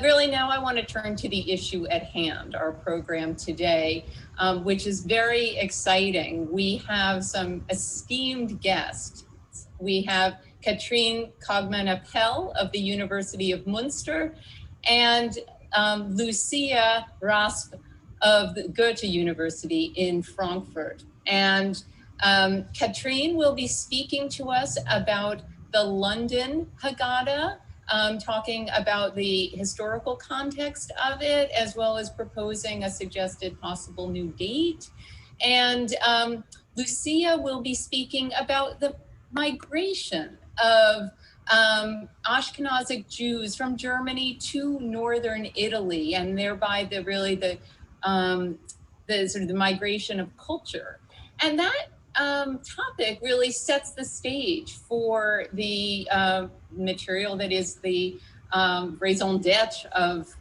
Really now I want to turn to the issue at hand, our program today, which is very exciting. We have some esteemed guests. We have Katrine Cogman-Appel of the University of Munster and Lucia Rasp of the Goethe University in Frankfurt. And Katrine will be speaking to us about the London Haggadah, talking about the historical context of it, as well as proposing a suggested possible new date. And Lucia will be speaking about the migration of Ashkenazi Jews from Germany to northern Italy, and thereby the sort of the migration of culture. And that topic really sets the stage for the material that is the raison d'etre of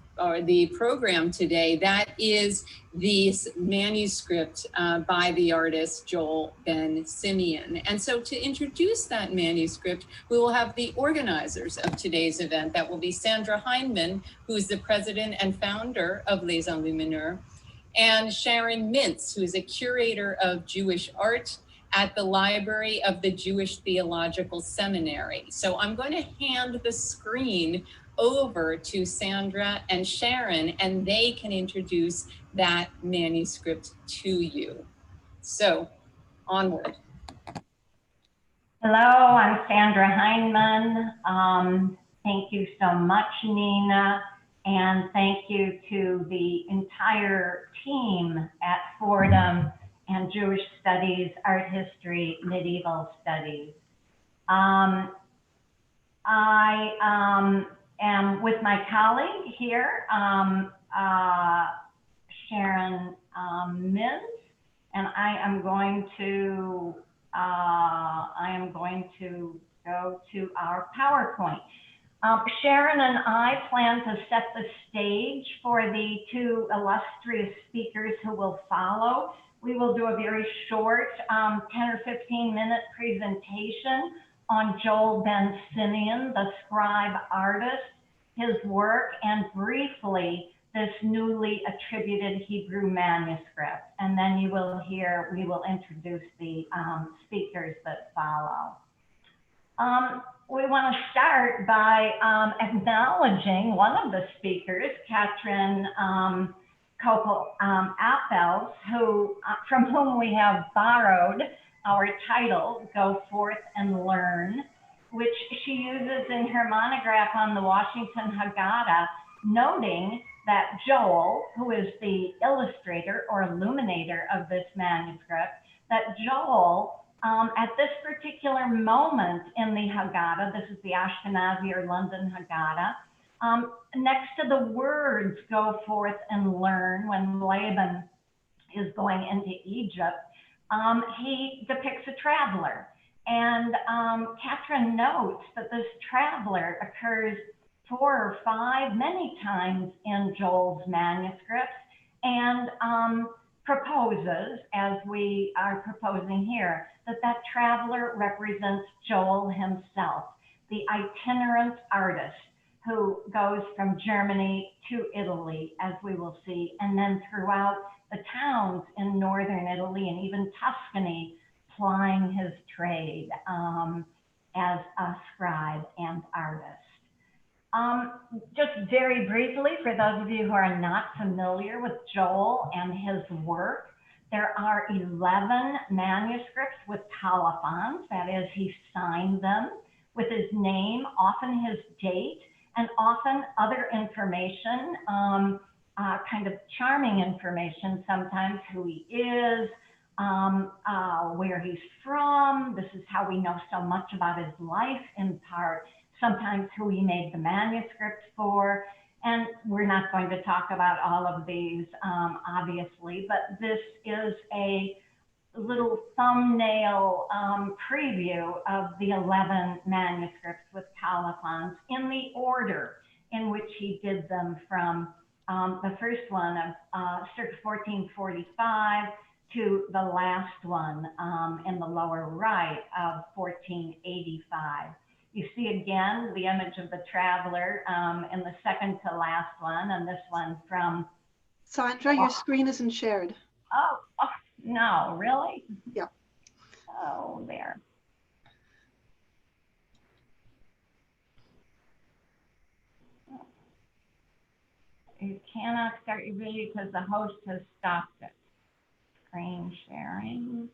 the program today. That is this manuscript by the artist Joel Ben Simeon. And so to introduce that manuscript, we will have the organizers of today's event. That will be Sandra Heinemann, who is the president and founder of Les Enluminures, and Sharon Mintz, who is a curator of Jewish art at the Library of the Jewish Theological Seminary. So I'm going to hand the screen over to Sandra and Sharon, and they can introduce that manuscript to you. So onward. Hello, I'm Sandra Heinemann. Thank you so much, Nina. And thank you to the entire team at Fordham and Jewish Studies, Art History, Medieval Studies. I am with my colleague here, Sharon Mintz, and I am going to go to our PowerPoint. Sharon and I plan to set the stage for the two illustrious speakers who will follow. We will do a very short 10 or 15-minute presentation on Joel Ben Simeon, the scribe artist, his work, and briefly this newly attributed Hebrew manuscript. And then you will hear, we will introduce the speakers that follow. We want to start by acknowledging one of the speakers, Katrine Cogman-Appel, from whom we have borrowed our title, Go Forth and Learn, which she uses in her monograph on the Washington Haggadah, noting that Joel, who is the illustrator or illuminator of this manuscript, that Joel, at this particular moment in the Haggadah, this is the Ashkenazi or London Haggadah, next to the words go forth and learn, when Laban is going into Egypt, he depicts a traveler. And Katrine notes that this traveler occurs 4 or 5, many times in Joel's manuscripts, and proposes, as we are proposing here, that traveler represents Joel himself, the itinerant artist who goes from Germany to Italy, as we will see, and then throughout the towns in northern Italy and even Tuscany, plying his trade as a scribe and artist. Just very briefly, for those of you who are not familiar with Joel and his work, there are 11 manuscripts with colophons, that is, he signed them with his name, often his date, and often other information, kind of charming information, sometimes who he is, where he's from. This is how we know so much about his life in part, sometimes who he made the manuscript for. And we're not going to talk about all of these, obviously, but this is a little thumbnail preview of the 11 manuscripts with colophons in the order in which he did them, from the first one of circa 1445 to the last one in the lower right of 1485. You see again the image of the traveler in the second to last one, and this one from. Sandra, your screen isn't shared. Oh, no, really? Yeah. Oh, there. You cannot start your video because the host has stopped it. Screen sharing.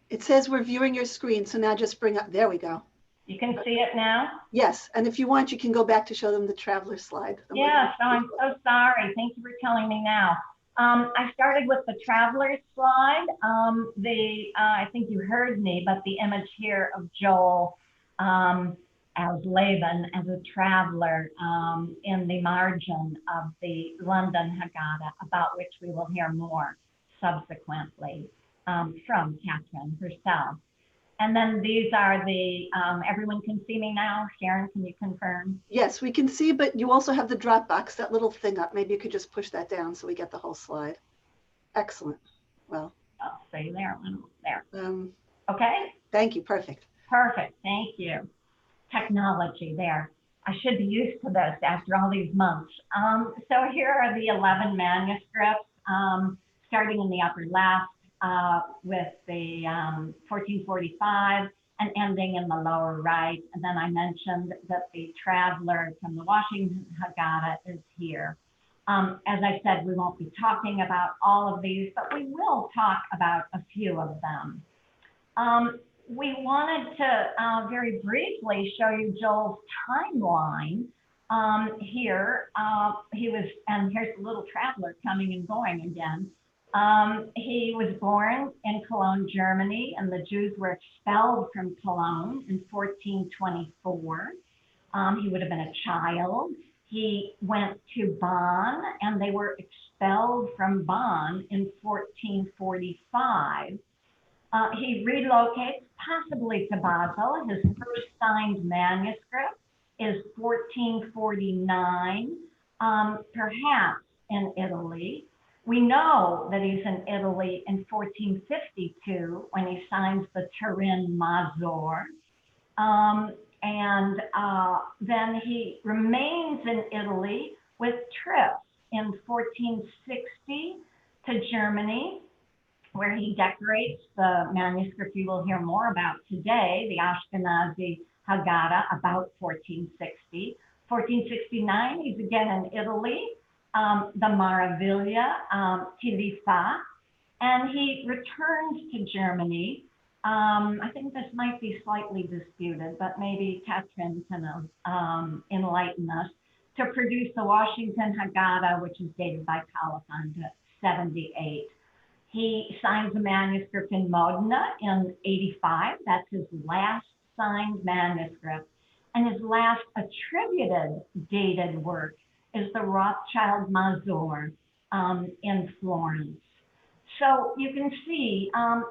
It says we're viewing your screen, so now just bring up, there we go. You can see it now? Yes, and if you want, you can go back to show them the traveler slide. Yes, I'm so sorry. Thank you for telling me now. I started with the traveler slide. I think you heard me, but the image here of Joel as Laban, as a traveler in the margin of the London Haggadah, about which we will hear more subsequently from Catherine herself. And then these are the, everyone can see me now. Sharon, can you confirm? Yes, we can see, but you also have the drop box, that little thing up. Maybe you could just push that down so we get the whole slide. Excellent. Well. Oh, see there, there. Um, okay. Thank you. Perfect. Perfect. Thank you. Technology there. I should be used to this after all these months. So here are the 11 manuscripts, starting in the upper left. With the 1445 and ending in the lower right. And then I mentioned that the traveler from the Washington Haggadah is here. As I said, we won't be talking about all of these, but we will talk about a few of them. We wanted to very briefly show you Joel's timeline here. And here's the little traveler coming and going again. He was born in Cologne, Germany, and the Jews were expelled from Cologne in 1424. He would have been a child. He went to Bonn, and they were expelled from Bonn in 1445. He relocates, possibly to Basel. His first signed manuscript is 1449, perhaps in Italy. We know that he's in Italy in 1452 when he signs the Turin Mazur. Then he remains in Italy with trips in 1460 to Germany, where he decorates the manuscript you will hear more about today, the Ashkenazi Haggadah, about 1460. 1469, he's again in Italy. The Marivilia Villa, and he returns to Germany. I think this might be slightly disputed, but maybe Catherine can enlighten us, to produce the Washington Haggadah, which is dated by colophons at 78. He signs a manuscript in Modena in 85. That's his last signed manuscript, and his last attributed dated work is the Rothschild Mazur in Florence. So you can see, and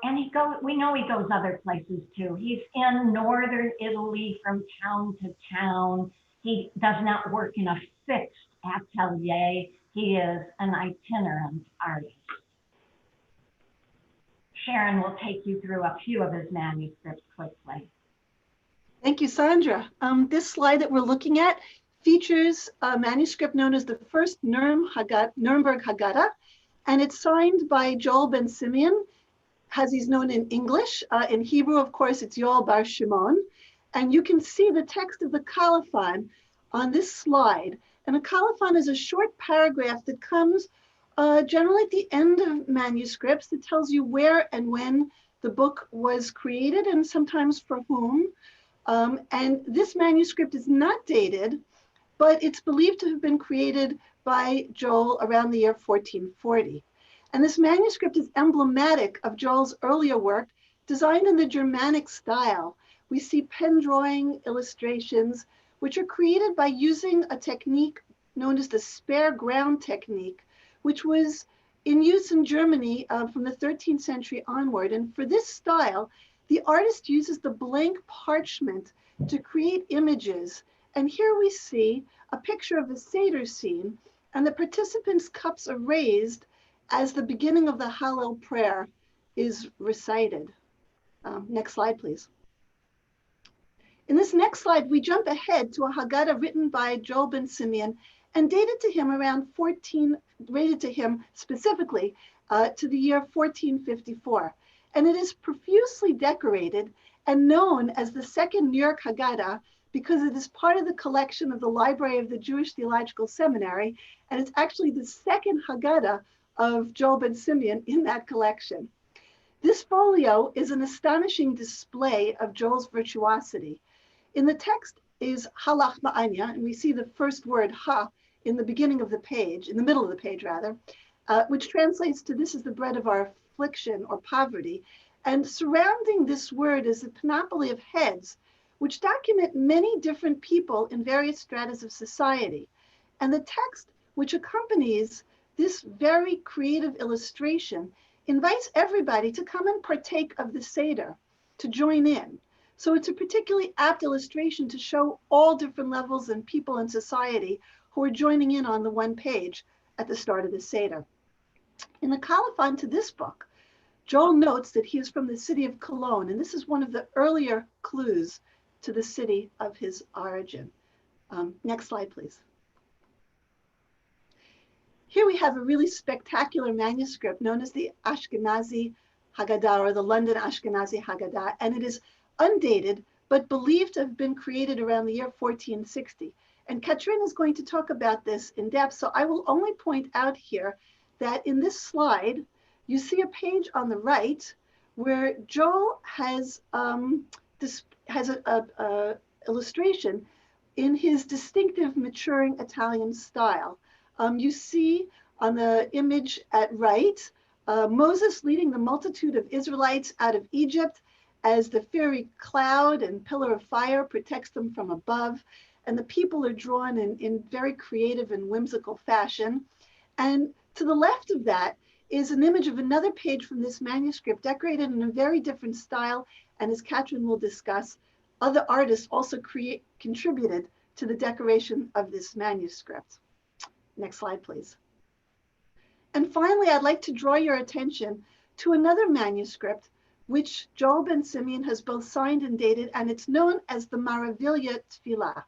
we know he goes other places too. He's in northern Italy from town to town. He does not work in a fixed atelier. He is an itinerant artist. Sharon will take you through a few of his manuscripts quickly. Thank you, Sandra. This slide that we're looking at features a manuscript known as the First Nuremberg Haggadah, and it's signed by Joel ben Simeon, as he's known in English. In Hebrew, of course, it's Yoel bar Shimon. And you can see the text of the colophon on this slide. And a colophon is a short paragraph that comes generally at the end of manuscripts that tells you where and when the book was created and sometimes for whom. And this manuscript is not dated, but it's believed to have been created by Joel around the year 1440. And this manuscript is emblematic of Joel's earlier work, designed in the Germanic style. We see pen drawing illustrations, which are created by using a technique known as the spare ground technique, which was in use in Germany from the 13th century onward. And for this style, the artist uses the blank parchment to create images. And here we see a picture of the Seder scene, and the participants' cups are raised as the beginning of the Hallel prayer is recited. Next slide, please. In this next slide, we jump ahead to a Haggadah written by Joel ben Simeon and dated to him around rated to him specifically to the year 1454. And it is profusely decorated and known as the second New York Haggadah because it is part of the collection of the Library of the Jewish Theological Seminary, and it's actually the second Haggadah of Joel ben Simeon in that collection. This folio is an astonishing display of Joel's virtuosity. In the text is halach ma'anya, and we see the first word ha in the beginning of the page, in the middle of the page rather, which translates to this is the bread of our affliction or poverty. And surrounding this word is a panoply of heads, which document many different people in various stratas of society. And the text, which accompanies this very creative illustration, invites everybody to come and partake of the Seder, to join in. So it's a particularly apt illustration to show all different levels and people in society who are joining in on the one page at the start of the Seder. In the colophon to this book, Joel notes that he is from the city of Cologne, and this is one of the earlier clues to the city of his origin. Next slide, please. Here we have a really spectacular manuscript known as the Ashkenazi Haggadah, or the London Ashkenazi Haggadah, and it is undated, but believed to have been created around the year 1460. And Katrin is going to talk about this in depth, so I will only point out here that in this slide, you see a page on the right where Joel has an illustration in his distinctive maturing Italian style. You see on the image at right, Moses leading the multitude of Israelites out of Egypt as the fiery cloud and pillar of fire protects them from above. And the people are drawn in very creative and whimsical fashion. And to the left of that is an image of another page from this manuscript decorated in a very different style. And as Katrin will discuss, other artists also contributed to the decoration of this manuscript. Next slide, please. And finally, I'd like to draw your attention to another manuscript, which Joel ben Simeon has both signed and dated, and it's known as the Marivilia Villa.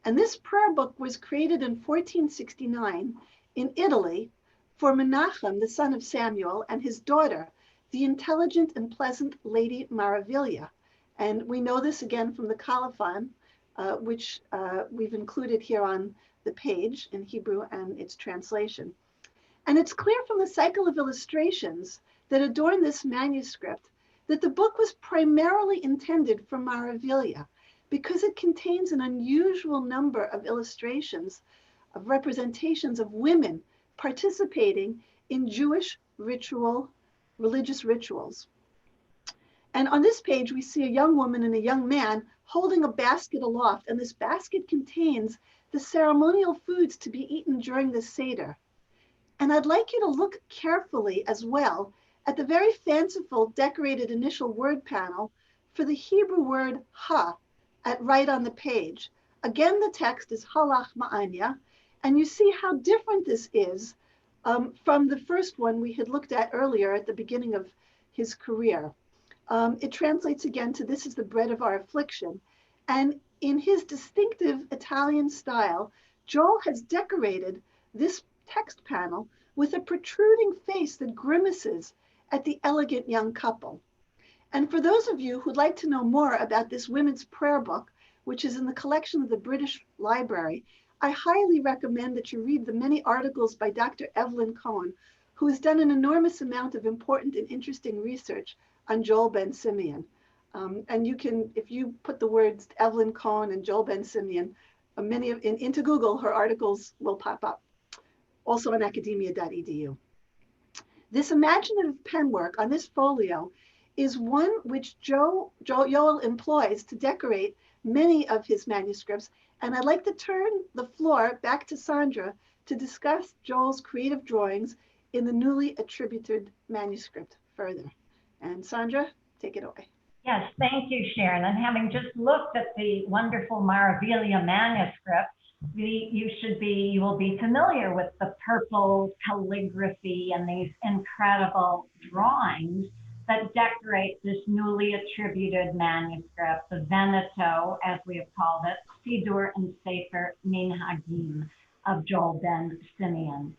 And this prayer book was created in 1469 in Italy for Menachem, the son of Samuel, and his daughter, the intelligent and pleasant Lady Marivilia. And we know this again from the colophon, which we've included here on the page in Hebrew and its translation. And it's clear from the cycle of illustrations that adorn this manuscript that the book was primarily intended for Marivilia because it contains an unusual number of illustrations of representations of women participating in Jewish religious rituals. And on this page, we see a young woman and a young man holding a basket aloft, and this basket contains the ceremonial foods to be eaten during the Seder. And I'd like you to look carefully as well at the very fanciful decorated initial word panel for the Hebrew word ha at right on the page. Again, the text is halach ma'anya, and you see how different this is from the first one we had looked at earlier at the beginning of his career. It translates again to this is the bread of our affliction. And in his distinctive Italian style, Joel has decorated this text panel with a protruding face that grimaces at the elegant young couple. And for those of you who'd like to know more about this women's prayer book, which is in the collection of the British Library, I highly recommend that you read the many articles by Dr. Evelyn Cohen, who has done an enormous amount of important and interesting research on Joel ben Simeon. And you can, if you put the words Evelyn Cohen and Joel ben Simeon, into Google, her articles will pop up. Also on academia.edu. This imaginative pen work on this folio is one which Joel employs to decorate many of his manuscripts. And I'd like to turn the floor back to Sandra to discuss Joel's creative drawings in the newly attributed manuscript further. And Sandra, take it away. Yes, thank you, Sharon. And having just looked at the wonderful Marivilia manuscript, you will be familiar with the purple calligraphy and these incredible drawings that decorate this newly attributed manuscript, the Veneto, as we have called it, Sidur and Sefer Minhagim of Joel ben Simeon.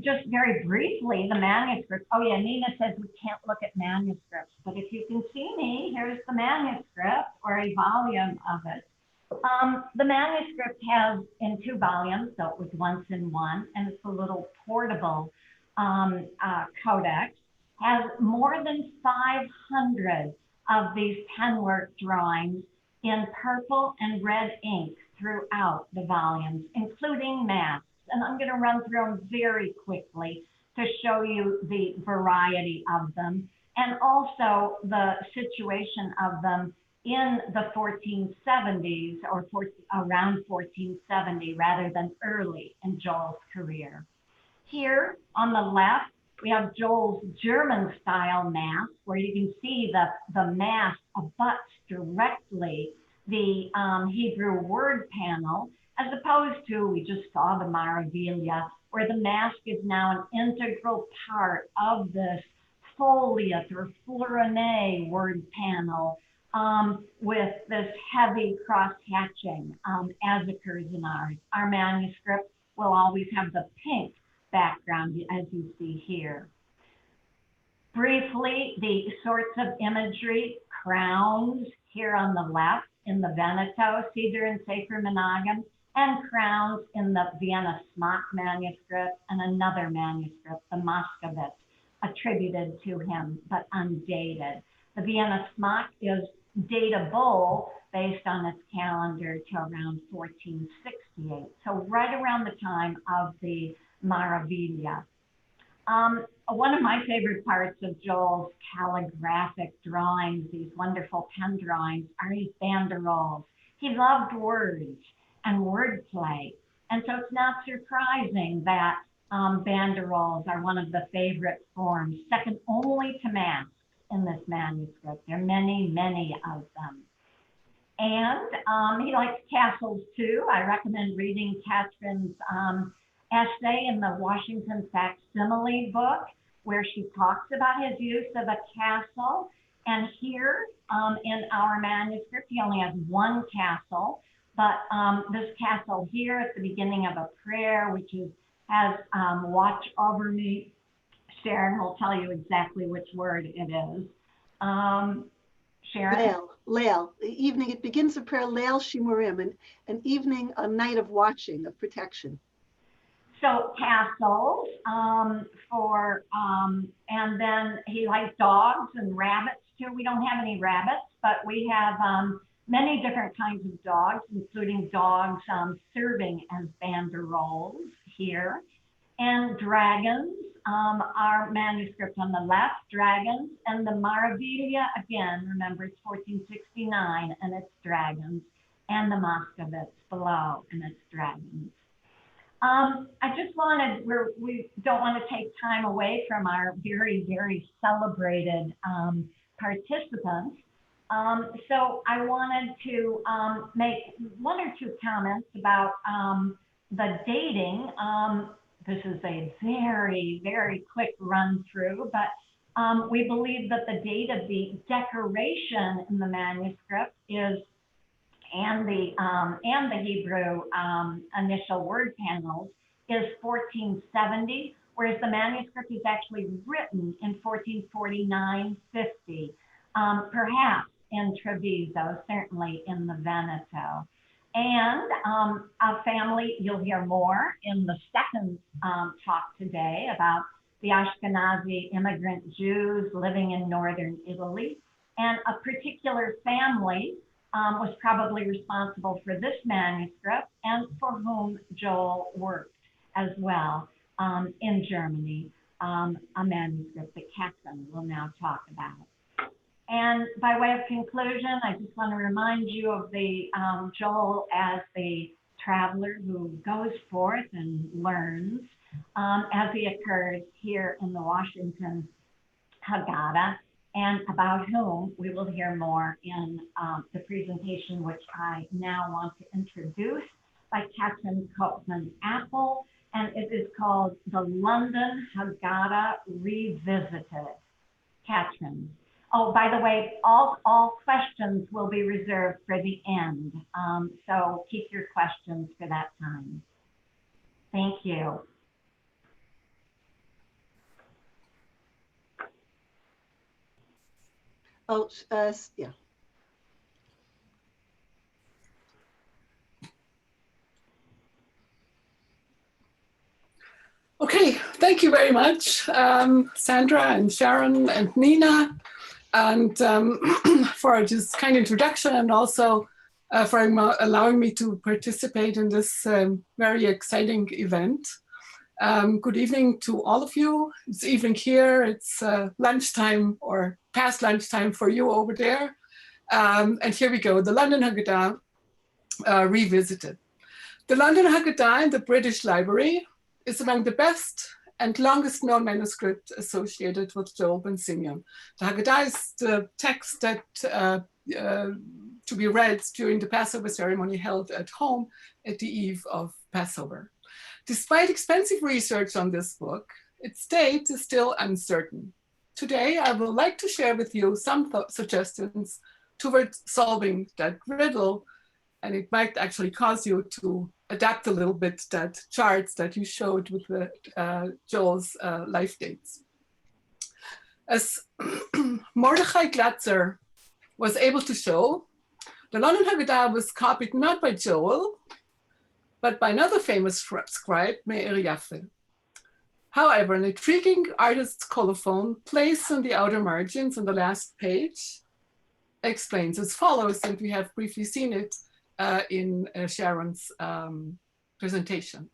Just very briefly, the manuscript. Oh yeah, Nina says we can't look at manuscripts, but if you can see me, here's the manuscript or a volume of it. The manuscript has in 2 volumes, so it was once in one, and it's a little portable codex. Has more than 500 of these penwork drawings in purple and red ink throughout the volumes, including masks. And I'm going to run through them very quickly to show you the variety of them and also the situation of them in the 1470s or around 1470 rather than early in Joel's career. Here on the left, we have Joel's German style mask where you can see the mask abuts directly the Hebrew word panel, as opposed to, we just saw the Marivilia, where the mask is now an integral part of this foliate or fleuronné word panel with this heavy cross-hatching as occurs in ours. Our manuscript will always have the pink background as you see here. Briefly, the sorts of imagery, crowns here on the left in the Veneto, Sidur and Sefer Menachem, and crowns in the Vienna Smock manuscript and another manuscript, the Moscovitz, attributed to him but undated. The Vienna Smock is datable based on its calendar to around 1468, so right around the time of the Marivilia. One of my favorite parts of Joel's calligraphic drawings, these wonderful pen drawings, are his banderoles. He loved words and wordplay, and so it's not surprising that banderoles are one of the favorite forms, second only to masks in this manuscript. There are many, many of them. And he likes castles too. I recommend reading Catherine's essay in the Washington Facsimile book, where she talks about his use of a castle. And here in our manuscript, he only has one castle, but this castle here at the beginning of a prayer, which has watch over me. Sharon will tell you exactly which word it is. Sharon? Leil. The evening, it begins the prayer, Leil Shimurim, an evening, a night of watching, of protection. So castles and then he likes dogs and rabbits too. We don't have any rabbits, but we have many different kinds of dogs, including dogs serving as banderoles here. And dragons, our manuscript on the left, dragons, and the Marivilia, again, remember it's 1469 and it's dragons, and the Moscovitz below and it's dragons. I just wanted, we don't want to take time away from our very, very celebrated participants. So I wanted to make 1 or 2 comments about the dating. This is a very, very quick run through, but we believe that the date of the decoration in the manuscript is and the Hebrew initial word panels is 1470, whereas the manuscript is actually written in 1449-50, perhaps in Treviso, certainly in the Veneto. And a family, you'll hear more in the second talk today about the Ashkenazi immigrant Jews living in northern Italy. And a particular family was probably responsible for this manuscript and for whom Joel worked as well in Germany, a manuscript that Catherine will now talk about. And by way of conclusion, I just want to remind you of the Joel as the traveler who goes forth and learns as he occurs here in the Washington Haggadah, and about whom we will hear more in the presentation, which I now want to introduce by Catherine Copeman-Apple, and it is called The London Haggadah Revisited. Katrin. Oh, by the way, all questions will be reserved for the end. So keep your questions for that time. Thank you. Oh, yeah. Okay, thank you very much, Sandra and Sharon and Nina, and for this kind introduction, and also for allowing me to participate in this very exciting event. Good evening to all of you. It's evening here, it's lunchtime or past lunchtime for you over there. And here we go, the London Haggadah revisited. The London Haggadah in the British Library is among the best and longest known manuscript associated with Joel ben Simeon. The Haggadah is the text that to be read during the Passover ceremony held at home at the eve of Passover. Despite expensive research on this book, its date is still uncertain. Today, I would like to share with you some suggestions towards solving that riddle, and it might actually cause you to adapt a little bit that charts that you showed with the, Joel's life dates. As Mordechai Glatzer was able to show, the London Haggadah was copied not by Joel, but by another famous scribe, Meir Yaffe. However, an intriguing artist's colophon placed on the outer margins on the last page explains as follows, and we have briefly seen it in Sharon's presentation.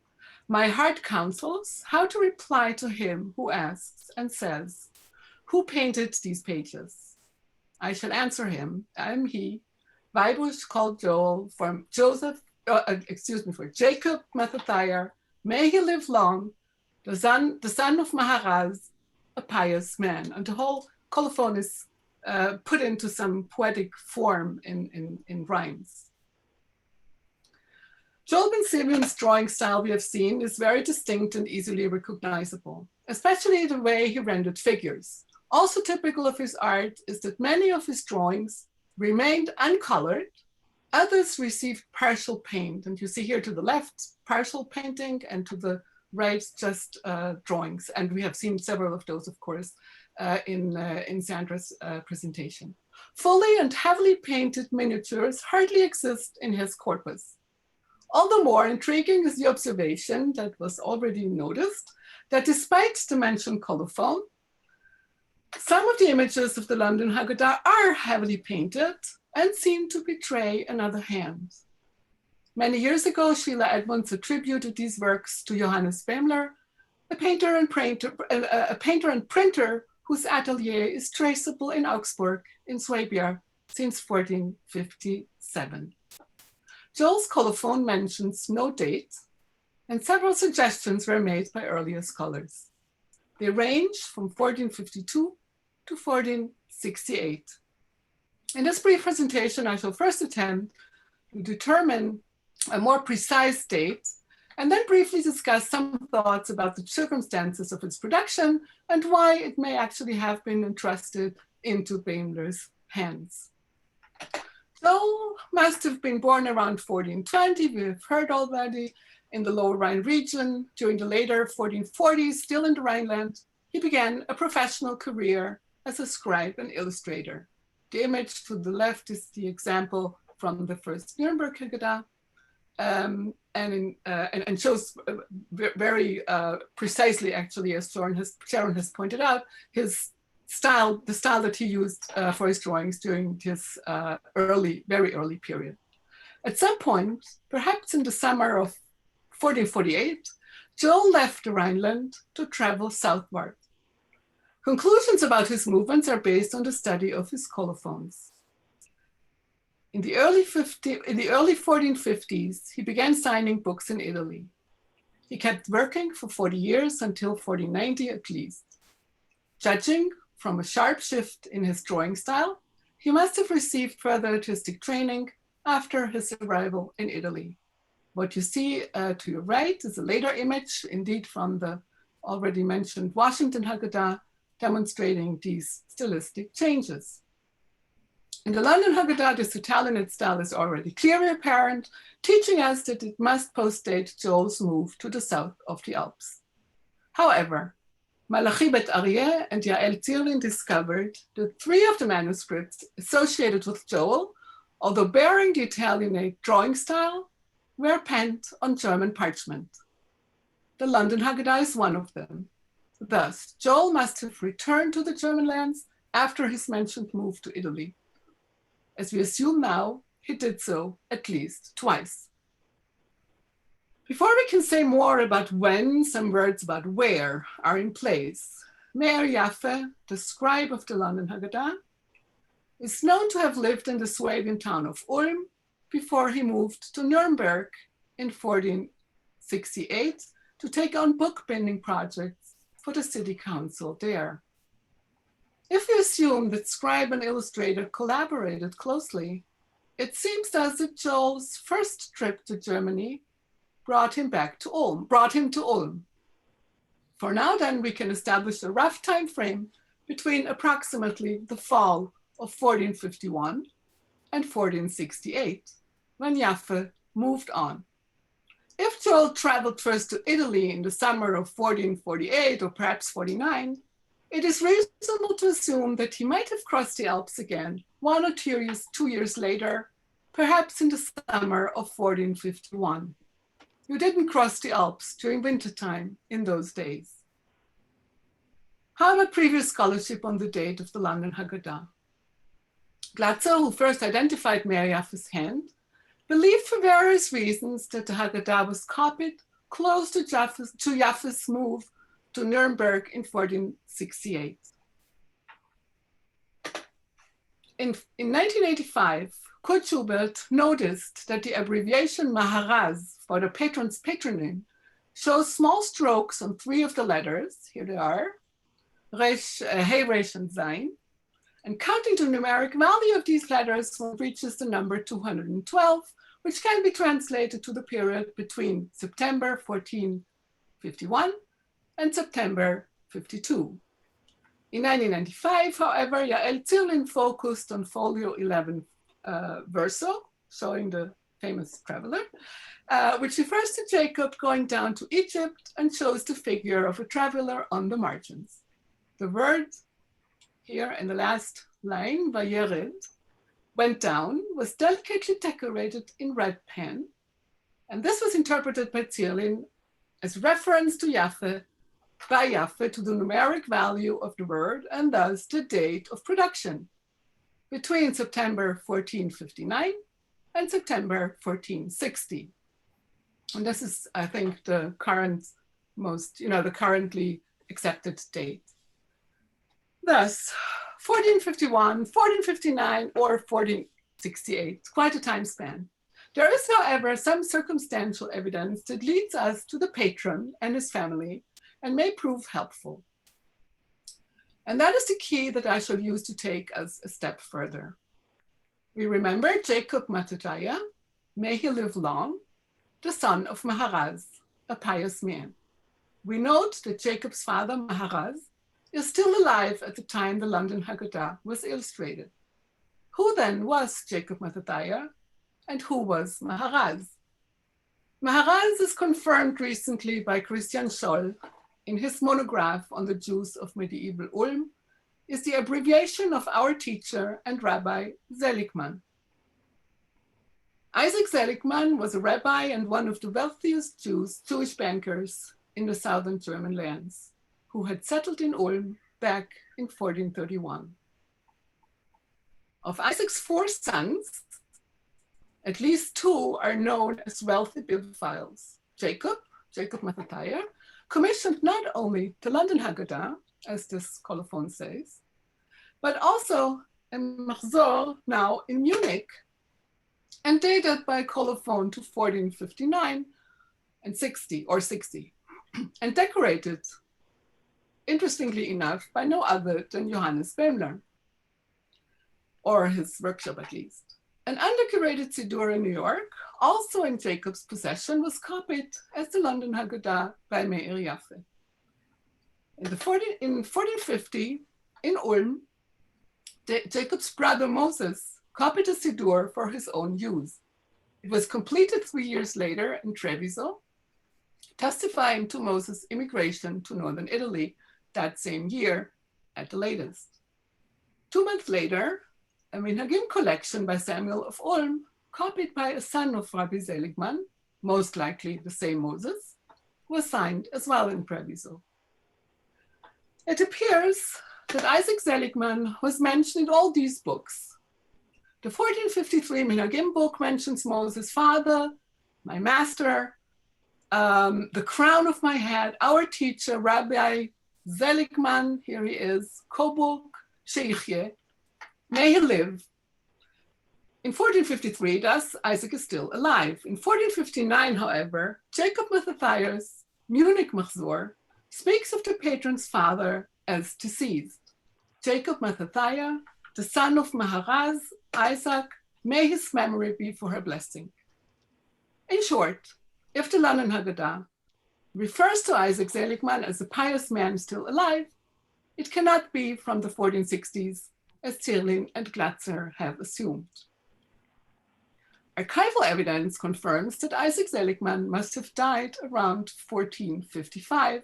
My heart counsels how to reply to him who asks and says, who painted these pages? I shall answer him, I am he, Weibush called Joel from for Jacob Mathathiah, may he live long, the son of Maharaz, a pious man. And the whole colophon is put into some poetic form in rhymes. Joel ben Simeon's drawing style we have seen is very distinct and easily recognizable, especially the way he rendered figures. Also typical of his art is that many of his drawings remained uncolored, others received partial paint. And you see here to the left, partial painting, and to the right, just drawings. And we have seen several of those, of course, in Sandra's presentation. Fully and heavily painted miniatures hardly exist in his corpus. All the more intriguing is the observation that was already noticed, that despite the mentioned colophon, some of the images of the London Haggadah are heavily painted and seem to betray another hand. Many years ago, Sheila Edmonds attributed these works to Johannes Bämler, a painter and printer whose atelier is traceable in Augsburg in Swabia since 1457. Joel's colophon mentions no date, and several suggestions were made by earlier scholars. They range from 1452 to 1468. In this brief presentation, I shall first attempt to determine a more precise date, and then briefly discuss some thoughts about the circumstances of its production and why it may actually have been entrusted into Bämler's hands. Joel must have been born around 1420, we have heard already, in the Lower Rhine region. During the later 1440s, still in the Rhineland, he began a professional career as a scribe and illustrator. The image to the left is the example from the first Nuremberg Haggadah, and shows very precisely, actually, as Sharon has pointed out, his style, the style that he used for his drawings during his very early period. At some point, perhaps in the summer of 1448, Joel left the Rhineland to travel southward. Conclusions about his movements are based on the study of his colophons. In the early 1450s, he began signing books in Italy. He kept working for 40 years until 1490 at least. Judging from a sharp shift in his drawing style, he must have received further artistic training after his arrival in Italy. What you see to your right is a later image, indeed from the already mentioned Washington Haggadah, demonstrating these stylistic changes. In the London Haggadah, this Italianate style is already clearly apparent, teaching us that it must postdate Joel's move to the south of the Alps. However, Malachi Bet Aryeh and Yael Zierlin discovered that 3 of the manuscripts associated with Joel, although bearing the Italianate drawing style, were penned on German parchment. The London Haggadah is one of them. Thus, Joel must have returned to the German lands after his mentioned move to Italy. As we assume now, he did so at least twice. Before we can say more about when, some words about where are in place. Meir Yaffe, the scribe of the London Haggadah, is known to have lived in the Swabian town of Ulm before he moved to Nuremberg in 1468 to take on book binding projects for the city council there. If we assume that scribe and illustrator collaborated closely, it seems thus that Joel's first trip to Germany brought him to Ulm. For now then, we can establish a rough time frame between approximately the fall of 1451 and 1468, when Yaffe moved on. If Joel traveled first to Italy in the summer of 1448 or perhaps 49, it is reasonable to assume that he might have crossed the Alps again 1 or 2 years later, perhaps in the summer of 1451. You didn't cross the Alps during wintertime in those days. How about previous scholarship on the date of the London Haggadah? Glatzer, who first identified Meir Yaffe's hand, believed for various reasons that the Haggadah was copied close to Yaffe's move to Nuremberg in 1468. In 1985, Kurt Schubert noticed that the abbreviation Maharaz for the patron's patronym shows small strokes on 3 of the letters. Here they are, Hey, Resh, and Zayin. And counting the numeric value of these letters, one reaches the number 212, which can be translated to the period between September 1451 and September 52. In 1995, however, Yael Zierlin focused on folio 11 verso, showing the famous traveler, which refers to Jacob going down to Egypt and shows the figure of a traveler on the margins. The word here in the last line, Vayered, went down, was delicately decorated in red pen, and this was interpreted by Zierlin as reference to Yaffe, by Yaffe, to the numeric value of the word and thus the date of production between September 1459 and September 1460. And this is, I think, the currently accepted date. Thus, 1451, 1459, or 1468, quite a time span. There is, however, some circumstantial evidence that leads us to the patron and his family and may prove helpful. And that is the key that I shall use to take us a step further. We remember Jacob Mattathiah, may he live long, the son of Maharaz, a pious man. We note that Jacob's father, Maharaz, is still alive at the time the London Haggadah was illustrated. Who then was Jacob Mattathiah, and who was Maharaz? Maharaz is confirmed recently by Christian Scholl in his monograph on the Jews of medieval Ulm, is the abbreviation of our teacher and Rabbi Seligman. Isaac Seligman was a rabbi and one of the wealthiest Jewish bankers in the southern German lands, who had settled in Ulm back in 1431. Of Isaac's 4 sons, at least 2 are known as wealthy bibliophiles. Jacob Mattathiah, commissioned not only the London Haggadah, as this colophon says, but also a Machzor now in Munich, and dated by colophon to 1459 and 60, and decorated, interestingly enough, by no other than Johannes Bäumler, or his workshop at least. An undecorated Siddur in New York, also in Jacob's possession, was copied as the London Haggadah by Meir Yaffe. In 1450, in Ulm, Jacob's brother Moses copied a Siddur for his own use. It was completed 3 years later in Treviso, testifying to Moses' immigration to northern Italy that same year at the latest. 2 months later, a Minhagim collection by Samuel of Ulm, copied by a son of Rabbi Seligman, most likely the same Moses, was signed as well in Treviso. It appears that Isaac Seligman was mentioned in all these books. The 1453 Minhagim book mentions Moses' father, my master, the crown of my head, our teacher, Rabbi Seligman, here he is, Coburn, Sheikhye, may he live. In 1453, thus, Isaac is still alive. In 1459, however, Jacob Mattathias, Munich Machzor, speaks of the patron's father as deceased. Jacob Mattathiah, the son of Maharaz, Isaac, may his memory be for her blessing. In short, if the London Haggadah refers to Isaac Seligman as a pious man still alive, it cannot be from the 1460s, as Zierlin and Glatzer have assumed. Archival evidence confirms that Isaac Seligman must have died around 1455,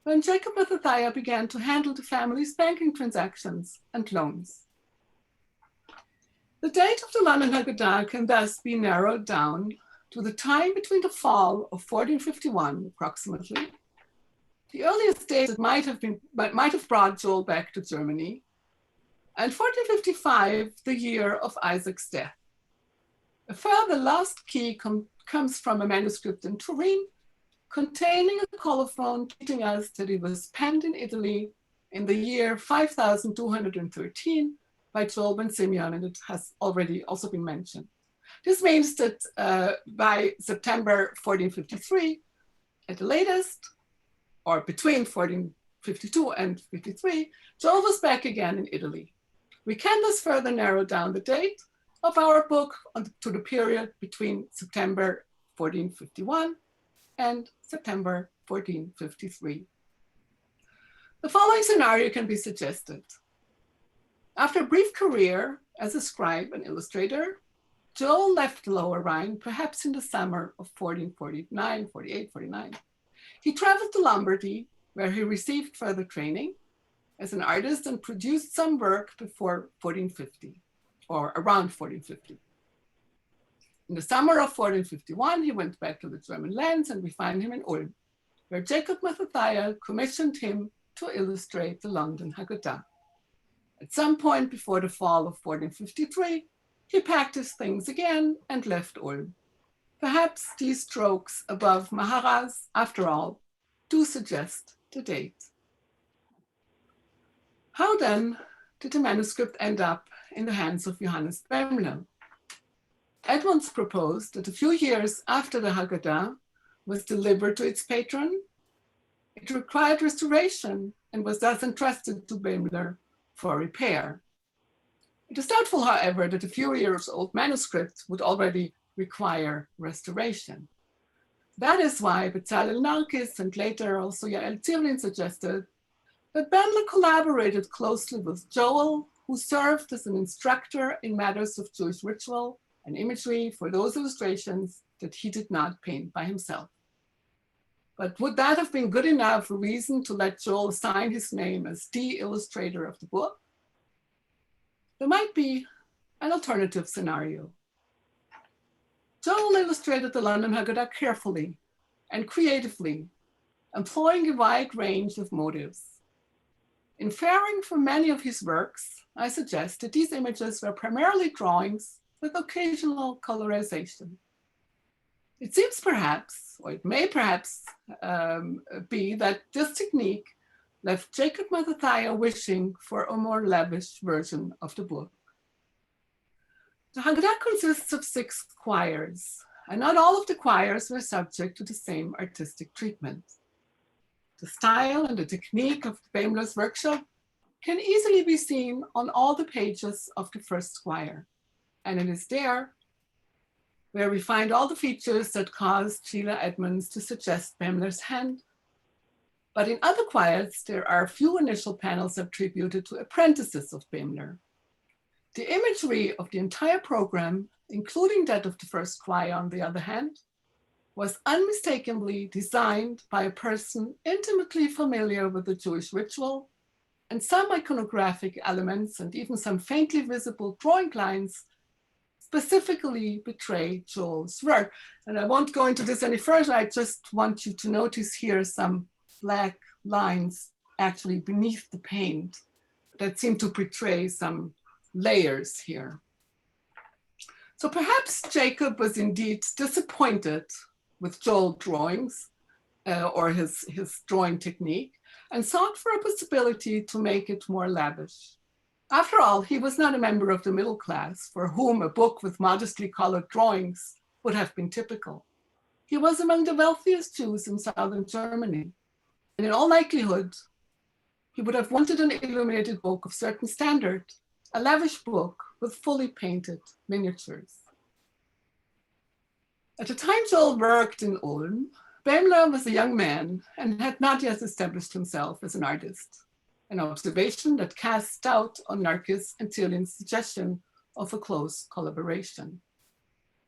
when Jacob Mattathiah began to handle the family's banking transactions and loans. The date of the London Haggadah can thus be narrowed down to the time between the fall of 1451, approximately, the earliest date that might have brought Joel back to Germany, and 1455, the year of Isaac's death. A further lost key comes from a manuscript in Turin containing a colophon teaching us that it was penned in Italy in the year 5213 by Joel ben Simeon, and it has already also been mentioned. This means that by September 1453, at the latest, or between 1452 and 53, Joel was back again in Italy. We can thus further narrow down the date of our book to the period between September 1451 and September 1453. The following scenario can be suggested. After a brief career as a scribe and illustrator, Joel left the Lower Rhine, perhaps in the summer of 1449, 48, 49. He traveled to Lombardy, where he received further training as an artist and produced some work before 1450, or around 1450. In the summer of 1451, he went back to the German lands, and we find him in Ulm, where Jacob Mattathiah commissioned him to illustrate the London Haggadah. At some point before the fall of 1453, he packed his things again and left Ulm. Perhaps these strokes above Maharaz, after all, do suggest the date. How then did the manuscript end up in the hands of Johannes Bäumler? Edmonds proposed that a few years after the Haggadah was delivered to its patron, it required restoration and was thus entrusted to Bäumler for repair. It is doubtful, however, that a few years old manuscript would already require restoration. That is why Bezalel Narkis and later also Yael Zierlin suggested that Bäumler collaborated closely with Joel, who served as an instructor in matters of Jewish ritual and imagery for those illustrations that he did not paint by himself. But would that have been good enough reason to let Joel sign his name as the illustrator of the book? There might be an alternative scenario. Joel illustrated the London Haggadah carefully and creatively, employing a wide range of motives. Inferring from many of his works, I suggest that these images were primarily drawings with occasional colorization. It seems perhaps, or it may perhaps be that this technique left Jacob Mattathiah wishing for a more lavish version of the book. The Haggadah consists of 6 choirs, and not all of the choirs were subject to the same artistic treatment. The style and the technique of Bäumler's workshop can easily be seen on all the pages of the first choir, and it is there where we find all the features that caused Sheila Edmonds to suggest Bäumler's hand. But in other choirs, there are few initial panels attributed to apprentices of Bämler. The imagery of the entire program, including that of the first choir on the other hand, was unmistakably designed by a person intimately familiar with the Jewish ritual, and some iconographic elements and even some faintly visible drawing lines specifically betray Joel's work. And I won't go into this any further. I just want you to notice here some black lines actually beneath the paint that seem to betray some layers here. So perhaps Jacob was indeed disappointed with Joel's drawings or his drawing technique, and sought for a possibility to make it more lavish. After all, he was not a member of the middle class for whom a book with modestly colored drawings would have been typical. He was among the wealthiest Jews in southern Germany, and in all likelihood, he would have wanted an illuminated book of certain standard, a lavish book with fully painted miniatures. At the time Joel worked in Ulm, Bämler was a young man and had not yet established himself as an artist, an observation that cast doubt on Narkis and Zierlin's suggestion of a close collaboration.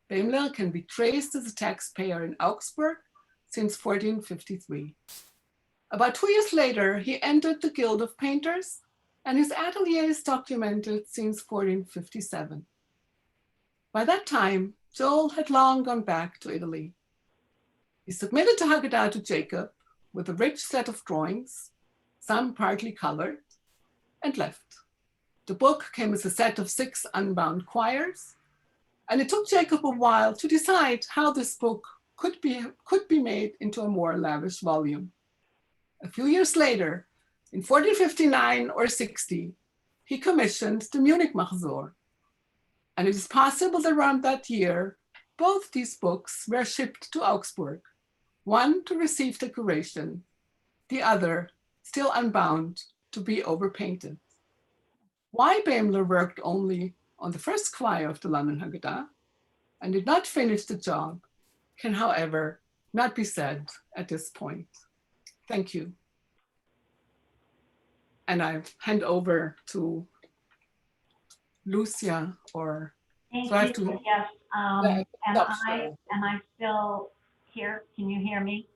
Bämler can be traced as a taxpayer in Augsburg since 1453. About 2 years later, he entered the Guild of Painters, and his atelier is documented since 1457. By that time, Joel had long gone back to Italy. He submitted the Haggadah to Jacob with a rich set of drawings, some partly colored, and left. The book came as a set of 6 unbound quires, and it took Jacob a while to decide how this book could be made into a more lavish volume. A few years later, in 1459 or 60, he commissioned the Munich Mahzor. And it is possible that around that year, both these books were shipped to Augsburg, one to receive decoration, the other, still unbound, to be overpainted. Why Bämler worked only on the first choir of the London Haggadah and did not finish the job can, however, not be said at this point. Thank you. And I hand over to Lucia, or Thank you. Yes. Am I still here? Can you hear me?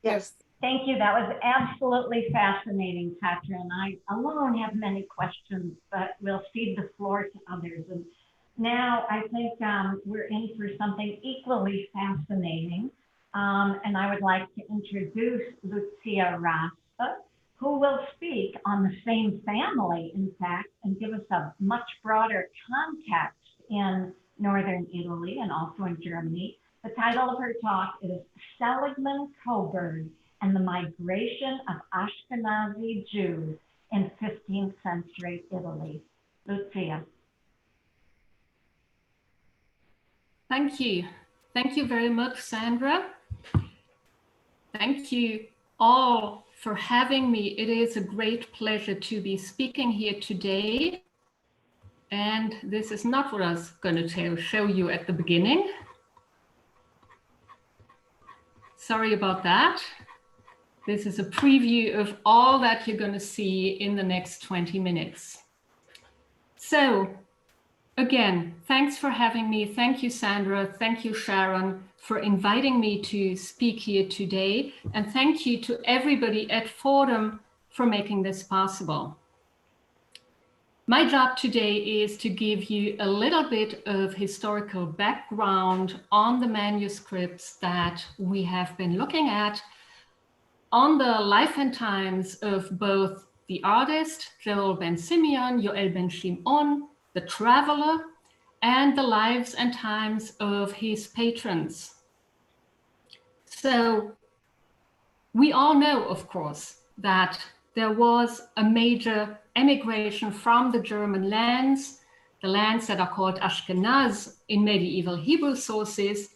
Yes. Thank you. That was absolutely fascinating, Petra. And I alone have many questions, but we'll cede the floor to others. And now I think we're in for something equally fascinating. And I would like to introduce Lucia Rasta, who will speak on the same family, in fact, and give us a much broader context in Northern Italy and also in Germany. The title of her talk is Seligman, Coburn, and the Migration of Ashkenazi Jews in 15th century Italy. Lucia. Thank you. Thank you very much, Sandra. Thank you all for having me. It is a great pleasure to be speaking here today. And this is not what I was going to show you at the beginning. Sorry about that. This is a preview of all that you're going to see in the next 20 minutes. So again, thanks for having me. Thank you, Sandra. Thank you, Sharon, for inviting me to speak here today. And thank you to everybody at Fordham for making this possible. My job today is to give you a little bit of historical background on the manuscripts that we have been looking at, on the life and times of both the artist, Joel ben Simeon, Yoel ben Shimon, the traveler, and the lives and times of his patrons. So we all know, of course, that there was a major emigration from the German lands, the lands that are called Ashkenaz in medieval Hebrew sources,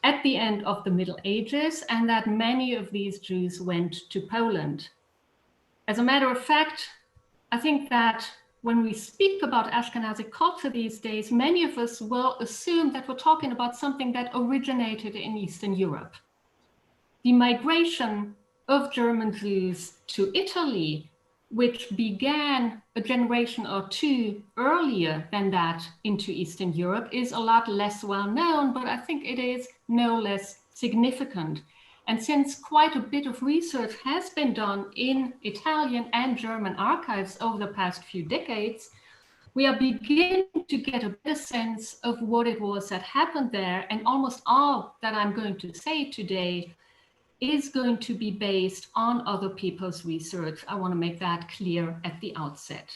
at the end of the Middle Ages, and that many of these Jews went to Poland. As a matter of fact, I think that when we speak about Ashkenazi culture these days, many of us will assume that we're talking about something that originated in Eastern Europe. The migration of German Jews to Italy, which began a generation or two earlier than that into Eastern Europe, is a lot less well known, but I think it is no less significant. And since quite a bit of research has been done in Italian and German archives over the past few decades, we are beginning to get a better sense of what it was that happened there. And almost all that I'm going to say today is going to be based on other people's research. I want to make that clear at the outset.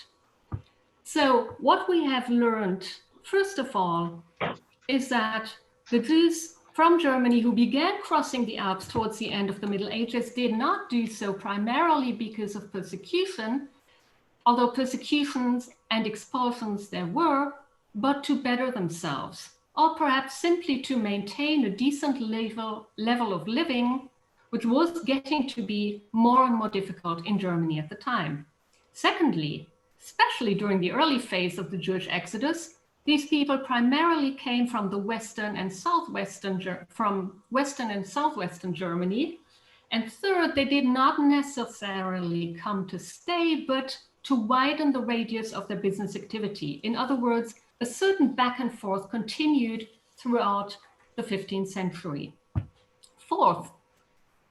So what we have learned, first of all, is that the Jews from Germany who began crossing the Alps towards the end of the Middle Ages did not do so primarily because of persecution, although persecutions and expulsions there were, but to better themselves, or perhaps simply to maintain a decent level of living, which was getting to be more and more difficult in Germany at the time. Secondly, especially during the early phase of the Jewish exodus, these people primarily came from the western and southwestern Germany. And third, they did not necessarily come to stay, but to widen the radius of their business activity. In other words, a certain back and forth continued throughout the 15th century. Fourth,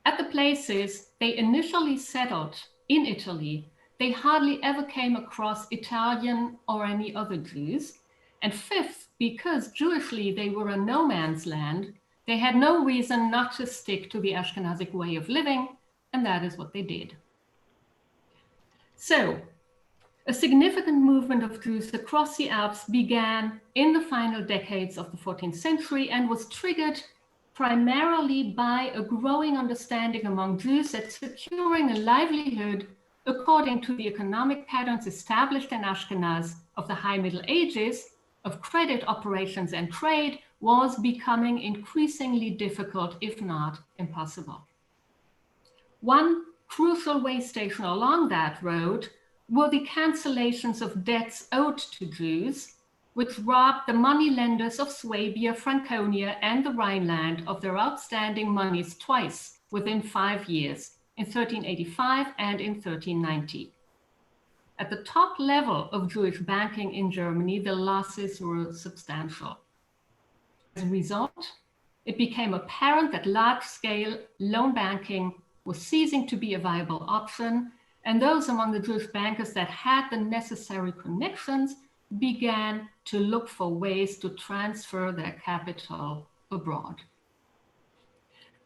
at the places they initially settled in Italy, they hardly ever came across Italian or any other Jews. And fifth, because Jewishly they were a no man's land, they had no reason not to stick to the Ashkenazic way of living, and that is what they did. So, a significant movement of Jews across the Alps began in the final decades of the 14th century and was triggered primarily by a growing understanding among Jews that securing a livelihood according to the economic patterns established in Ashkenaz of the High Middle Ages, of credit operations and trade, was becoming increasingly difficult, if not impossible. One crucial way station along that road were the cancellations of debts owed to Jews, which robbed the moneylenders of Swabia, Franconia, and the Rhineland of their outstanding monies twice within 5 years, in 1385 and in 1390. At the top level of Jewish banking in Germany, the losses were substantial. As a result, it became apparent that large-scale loan banking was ceasing to be a viable option, and those among the Jewish bankers that had the necessary connections began to look for ways to transfer their capital abroad.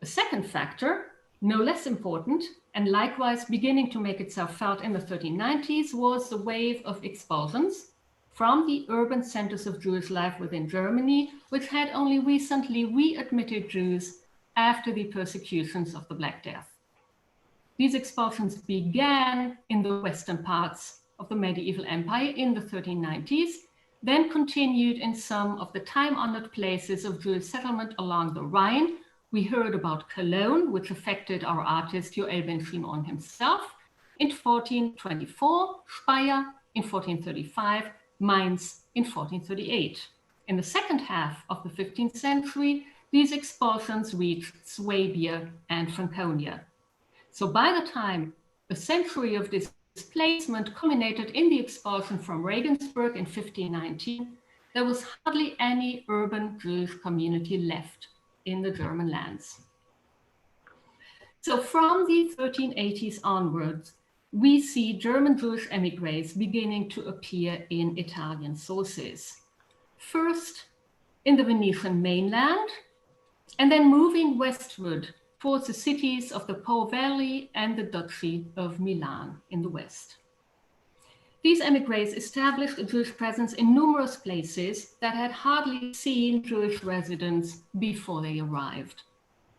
A second factor, no less important, and likewise beginning to make itself felt in the 1390s, was the wave of expulsions from the urban centers of Jewish life within Germany, which had only recently readmitted Jews after the persecutions of the Black Death. These expulsions began in the western parts of the medieval empire in the 1390s, then continued in some of the time-honored places of Jewish settlement along the Rhine. We heard about Cologne, which affected our artist Yoel ben Shimon himself in 1424, Speyer in 1435, Mainz in 1438. In the second half of the 15th century, these expulsions reached Swabia and Franconia. So by the time a century of displacement culminated in the expulsion from Regensburg in 1519, there was hardly any urban Jewish community left in the German lands. So from the 1380s onwards, we see German Jewish emigres beginning to appear in Italian sources. First in the Venetian mainland, and then moving westward towards the cities of the Po Valley and the Duchy of Milan in the west. These emigres established a Jewish presence in numerous places that had hardly seen Jewish residents before they arrived.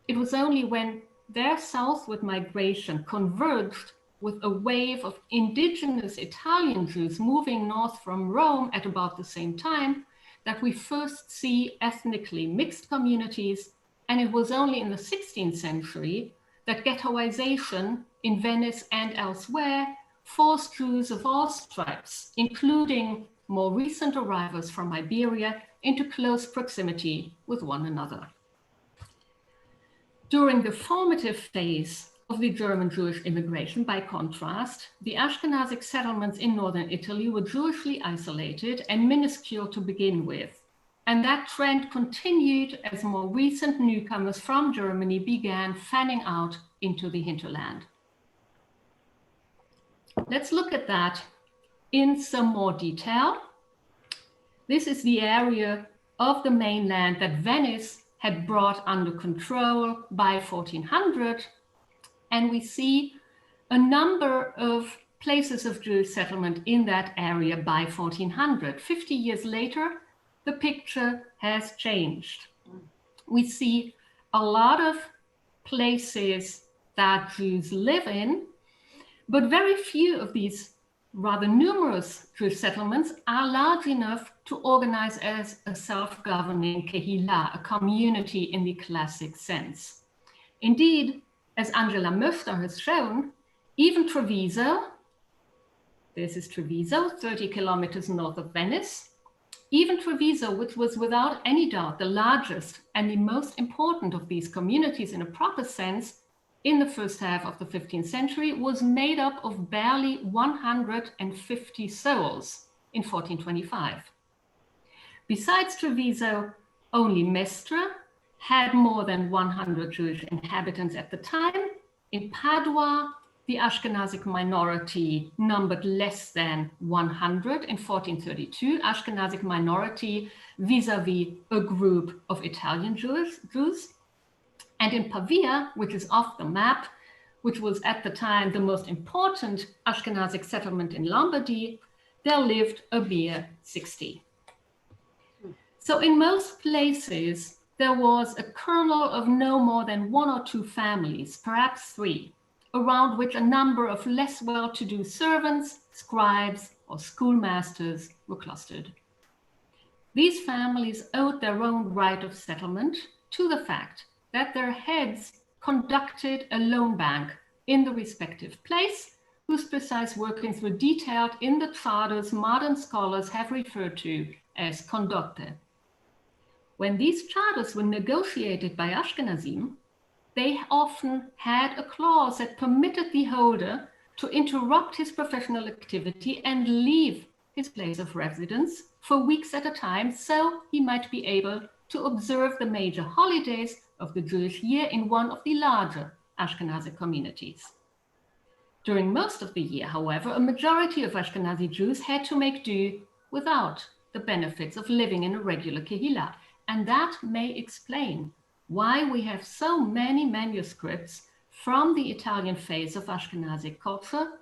It was only when their southward migration converged with a wave of indigenous Italian Jews moving north from Rome at about the same time that we first see ethnically mixed communities, and it was only in the 16th century that ghettoization in Venice and elsewhere forced Jews of all stripes, including more recent arrivals from Iberia, into close proximity with one another. During the formative phase of the German Jewish immigration, by contrast, the Ashkenazic settlements in northern Italy were Jewishly isolated and minuscule to begin with. And that trend continued as more recent newcomers from Germany began fanning out into the hinterland. Let's look at that in some more detail. This is the area of the mainland that Venice had brought under control by 1400. And we see a number of places of Jewish settlement in that area by 1400. 50 years later, the picture has changed. We see a lot of places that Jews live in, but very few of these rather numerous Jewish settlements are large enough to organize as a self-governing kehillah, a community in the classic sense. Indeed, as Angela Möster has shown, even Treviso, this is Treviso, 30 kilometers north of Venice, even Treviso, which was without any doubt the largest and the most important of these communities in a proper sense in the first half of the 15th century, was made up of barely 150 souls in 1425. Besides Treviso, only Mestre had more than 100 Jewish inhabitants at the time. In Padua, the Ashkenazic minority numbered less than 100 in 1432, Ashkenazic minority vis-a-vis a group of Italian Jews. And in Pavia, which is off the map, which was at the time the most important Ashkenazic settlement in Lombardy, there lived a mere 60. So in most places, there was a kernel of no more than one or two families, perhaps three, around which a number of less well-to-do servants, scribes, or schoolmasters were clustered. These families owed their own right of settlement to the fact that their heads conducted a loan bank in the respective place, whose precise workings were detailed in the charters modern scholars have referred to as conducte. When these charters were negotiated by Ashkenazim, they often had a clause that permitted the holder to interrupt his professional activity and leave his place of residence for weeks at a time, so he might be able to observe the major holidays of the Jewish year in one of the larger Ashkenazi communities. During most of the year, however, a majority of Ashkenazi Jews had to make do without the benefits of living in a regular kehillah. And that may explain why we have so many manuscripts from the Italian phase of Ashkenazic culture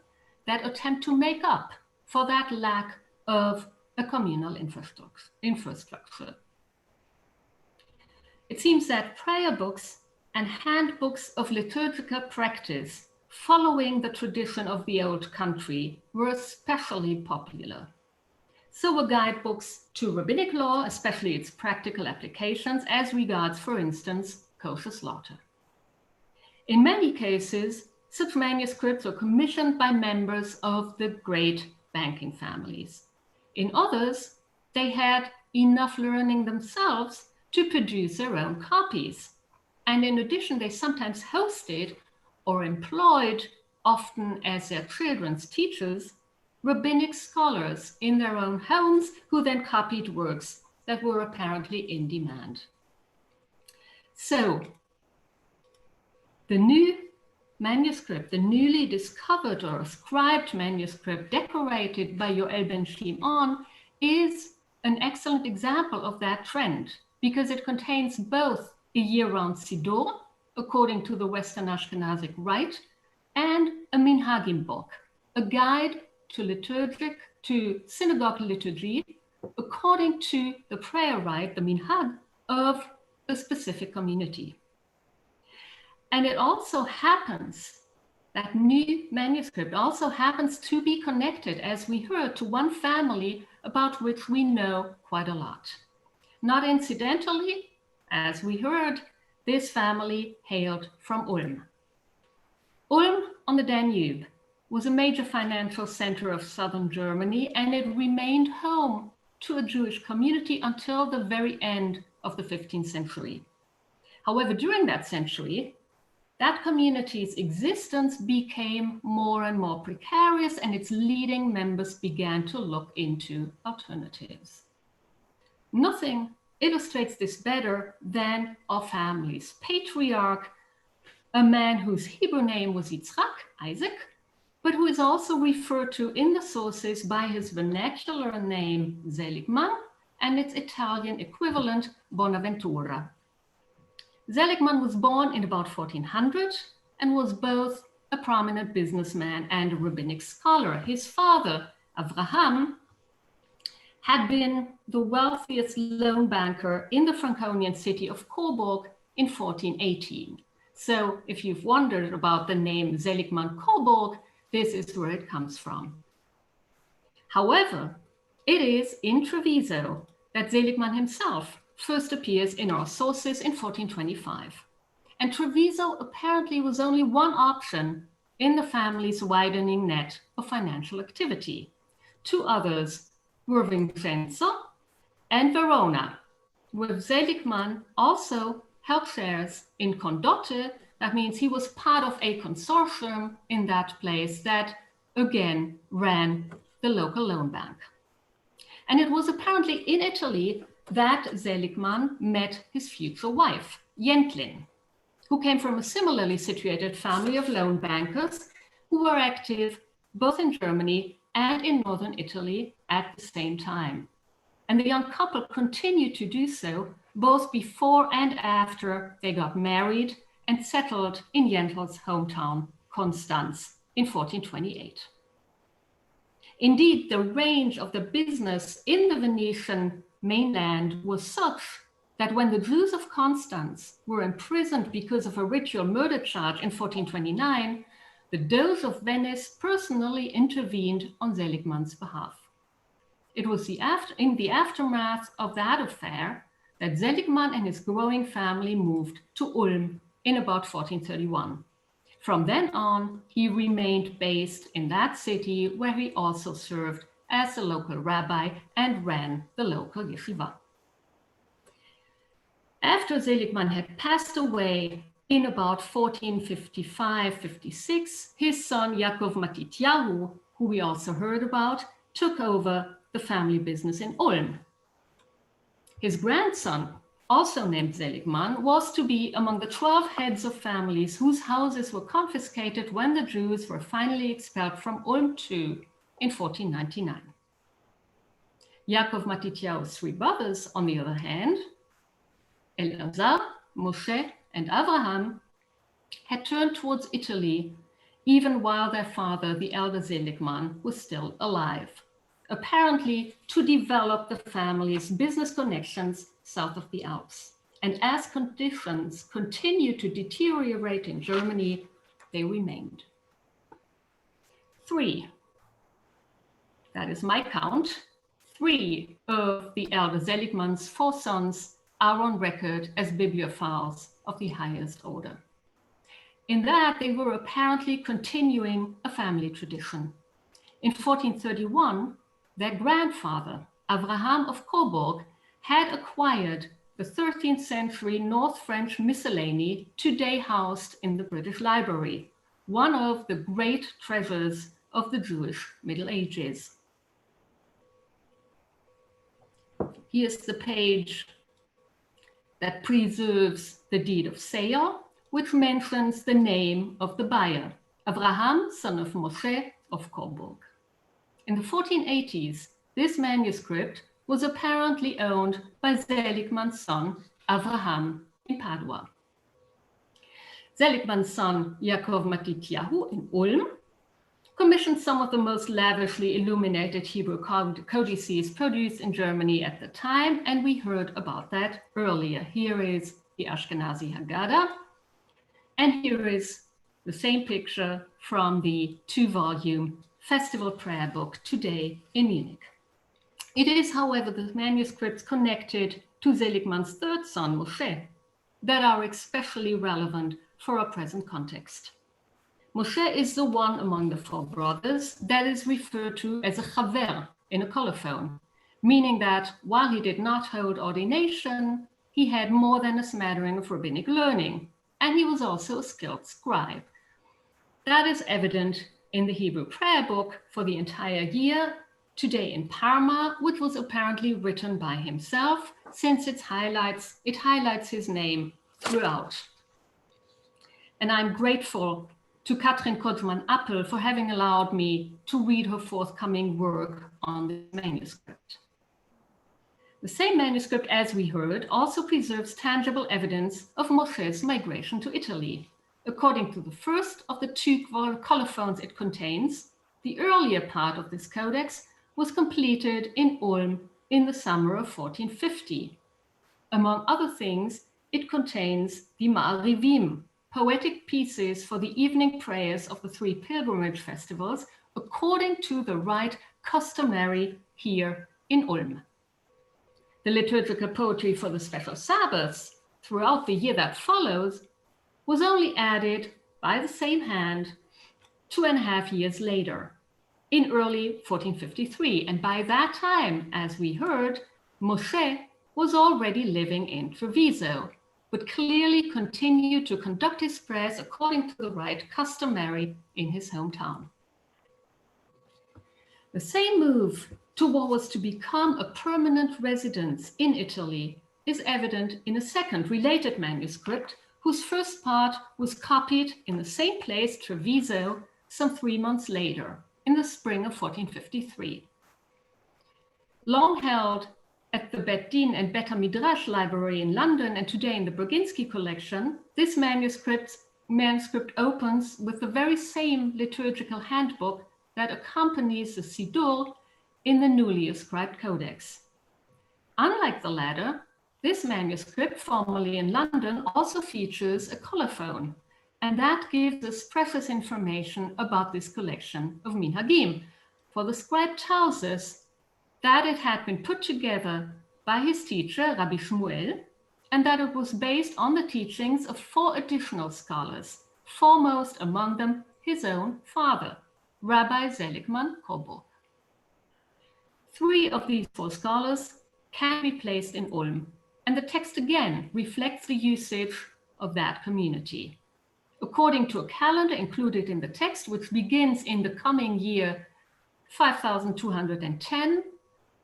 that attempt to make up for that lack of a communal infrastructure. It seems that prayer books and handbooks of liturgical practice following the tradition of the old country were especially popular. So were guidebooks to rabbinic law, especially its practical applications as regards, for instance, kosher slaughter. In many cases, such manuscripts were commissioned by members of the great banking families. In others, they had enough learning themselves to produce their own copies. And in addition, they sometimes hosted or employed, often as their children's teachers, rabbinic scholars in their own homes who then copied works that were apparently in demand. So the new manuscript, the newly discovered or ascribed manuscript decorated by Yoel ben Shimon, is an excellent example of that trend because it contains both a year-round Siddur, according to the Western Ashkenazic rite, and a Minhagim book, a guide to synagogue liturgy, according to the prayer rite, the minhag, of a specific community. And it also happens, that new manuscript also happens to be connected, as we heard, to one family about which we know quite a lot. Not incidentally, as we heard, this family hailed from Ulm. Ulm on the Danube was a major financial center of southern Germany, and it remained home to a Jewish community until the very end of the 15th century. However, during that century, that community's existence became more and more precarious, and its leading members began to look into alternatives. Nothing illustrates this better than our family's patriarch, a man whose Hebrew name was Yitzhak, Isaac, but who is also referred to in the sources by his vernacular name Seligman and its Italian equivalent Bonaventura. Seligman was born in about 1400 and was both a prominent businessman and a rabbinic scholar. His father, Avraham, had been the wealthiest loan banker in the Franconian city of Coburg in 1418. So if you've wondered about the name Seligman Coburg, this is where it comes from. However, it is in Treviso that Seligman himself first appears in our sources in 1425. And Treviso apparently was only one option in the family's widening net of financial activity. Two others were Vincenzo and Verona, with Seligman also held shares in Condotte. That means he was part of a consortium in that place that again ran the local loan bank. And it was apparently in Italy that Seligman met his future wife, Jentlin, who came from a similarly situated family of loan bankers who were active both in Germany and in northern Italy at the same time. And the young couple continued to do so both before and after they got married and settled in Jentlin's hometown, Constance, in 1428. Indeed, the range of the business in the Venetian mainland was such that when the Jews of Constance were imprisoned because of a ritual murder charge in 1429, the Doge of Venice personally intervened on Seligman's behalf. It was in the aftermath of that affair that Seligman and his growing family moved to Ulm in about 1431. From then on, he remained based in that city, where he also served as a local rabbi and ran the local yeshiva. After Seligman had passed away in about 1455-56, his son Yaakov Matityahu, who we also heard about, took over the family business in Ulm. His grandson, also named Seligman, was to be among the 12 heads of families whose houses were confiscated when the Jews were finally expelled from Ulm too in 1499. Yaakov Matityahu's three brothers, on the other hand, Elazar, Moshe, and Avraham, had turned towards Italy even while their father, the elder Seligman, was still alive, apparently to develop the family's business connections south of the Alps. And as conditions continued to deteriorate in Germany, they remained. 3, that is my count, 3 of the elder Seligman's 4 sons are on record as bibliophiles of the highest order. In that, they were apparently continuing a family tradition. In 1431, their grandfather, Avraham of Coburg, had acquired the 13th century North French miscellany today housed in the British Library, one of the great treasures of the Jewish Middle Ages. Here's the page that preserves the deed of sale, which mentions the name of the buyer, Avraham, son of Moshe of Coburg. In the 1480s, this manuscript was apparently owned by Seligman's son, Avraham, in Padua. Seligman's son, Yaakov Matityahu, in Ulm, commissioned some of the most lavishly illuminated Hebrew codices produced in Germany at the time, and we heard about that earlier. Here is the Ashkenazi Haggadah, and here is the same picture from the 2-volume Festival Prayer Book today in Munich. It is, however, the manuscripts connected to Seligman's third son, Moshe, that are especially relevant for our present context. Moshe is the one among the 4 brothers that is referred to as a chaver in a colophon, meaning that while he did not hold ordination, he had more than a smattering of rabbinic learning and he was also a skilled scribe. That is evident in the Hebrew prayer book for the entire year, Today in Parma, which was apparently written by himself, since it highlights his name throughout. And I'm grateful to Katrin Kotzmann-Appel for having allowed me to read her forthcoming work on this manuscript. The same manuscript, as we heard, also preserves tangible evidence of Moshe's migration to Italy. According to the first of the two colophons it contains, the earlier part of this codex was completed in Ulm in the summer of 1450. Among other things, it contains the Ma'arivim, poetic pieces for the evening prayers of the three pilgrimage festivals, according to the rite customary here in Ulm. The liturgical poetry for the special Sabbaths throughout the year that follows was only added by the same hand 2.5 years later, in early 1453. And by that time, as we heard, Moshe was already living in Treviso, but clearly continued to conduct his prayers according to the rite customary in his hometown. The same move to what was to become a permanent residence in Italy is evident in a second related manuscript, whose first part was copied in the same place, Treviso, some 3 months later, in the spring of 1453. Long held at the Bet Din and Bet HaMidrash Library in London and today in the Broginski collection, this manuscript opens with the very same liturgical handbook that accompanies the Siddur in the newly ascribed Codex. Unlike the latter, this manuscript, formerly in London, also features a colophon, and that gives us precious information about this collection of minhagim. For the scribe tells us that it had been put together by his teacher, Rabbi Shmuel, and that it was based on the teachings of 4 additional scholars, foremost among them his own father, Rabbi Seligman Coburn. 3 of these 4 scholars can be placed in Ulm, and the text again reflects the usage of that community. According to a calendar included in the text, which begins in the coming year 5210,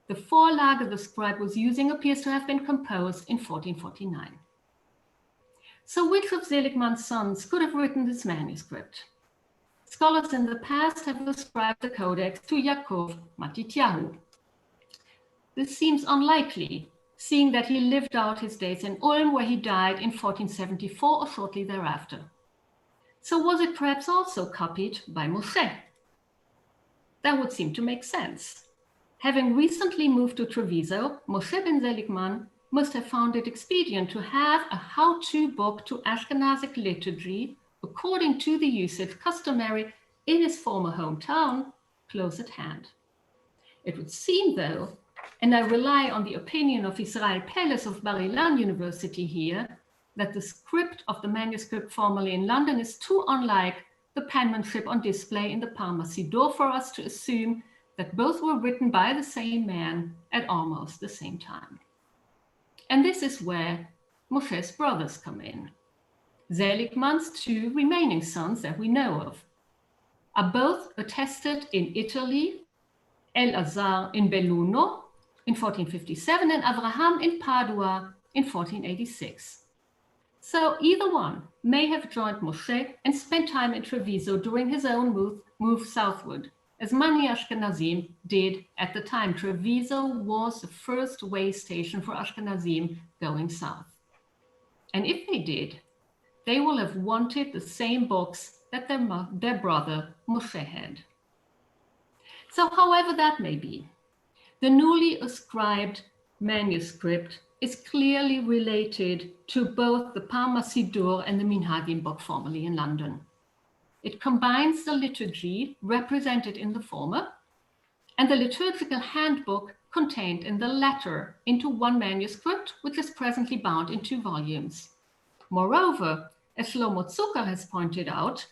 the Vorlage the scribe was using appears to have been composed in 1449. So which of Seligman's sons could have written this manuscript? Scholars in the past have ascribed the Codex to Yaakov Matityahu. This seems unlikely, seeing that he lived out his days in Ulm, where he died in 1474 or shortly thereafter. So was it perhaps also copied by Moshe? That would seem to make sense. Having recently moved to Treviso, Moshe ben Seligman must have found it expedient to have a how-to book to Ashkenazic liturgy according to the usage customary in his former hometown, close at hand. It would seem, though, and I rely on the opinion of Israel Peles of Bar Ilan University here, that the script of the manuscript formerly in London is too unlike the penmanship on display in the Parma Siddur for us to assume that both were written by the same man at almost the same time. And this is where Moshe's brothers come in. Seligman's 2 remaining sons that we know of are both attested in Italy, Elazar in Belluno in 1457 and Avraham in Padua in 1486. So either one may have joined Moshe and spent time in Treviso during his own move southward, as many Ashkenazim did at the time. Treviso was the first way station for Ashkenazim going south. And if they did, they will have wanted the same books that their brother Moshe had. So however that may be, the newly ascribed manuscript is clearly related to both the Parma Siddur and the Minhagim book formerly in London. It combines the liturgy represented in the former and the liturgical handbook contained in the latter into one manuscript, which is presently bound in 2 volumes. Moreover, as Shlomo Zucker has pointed out,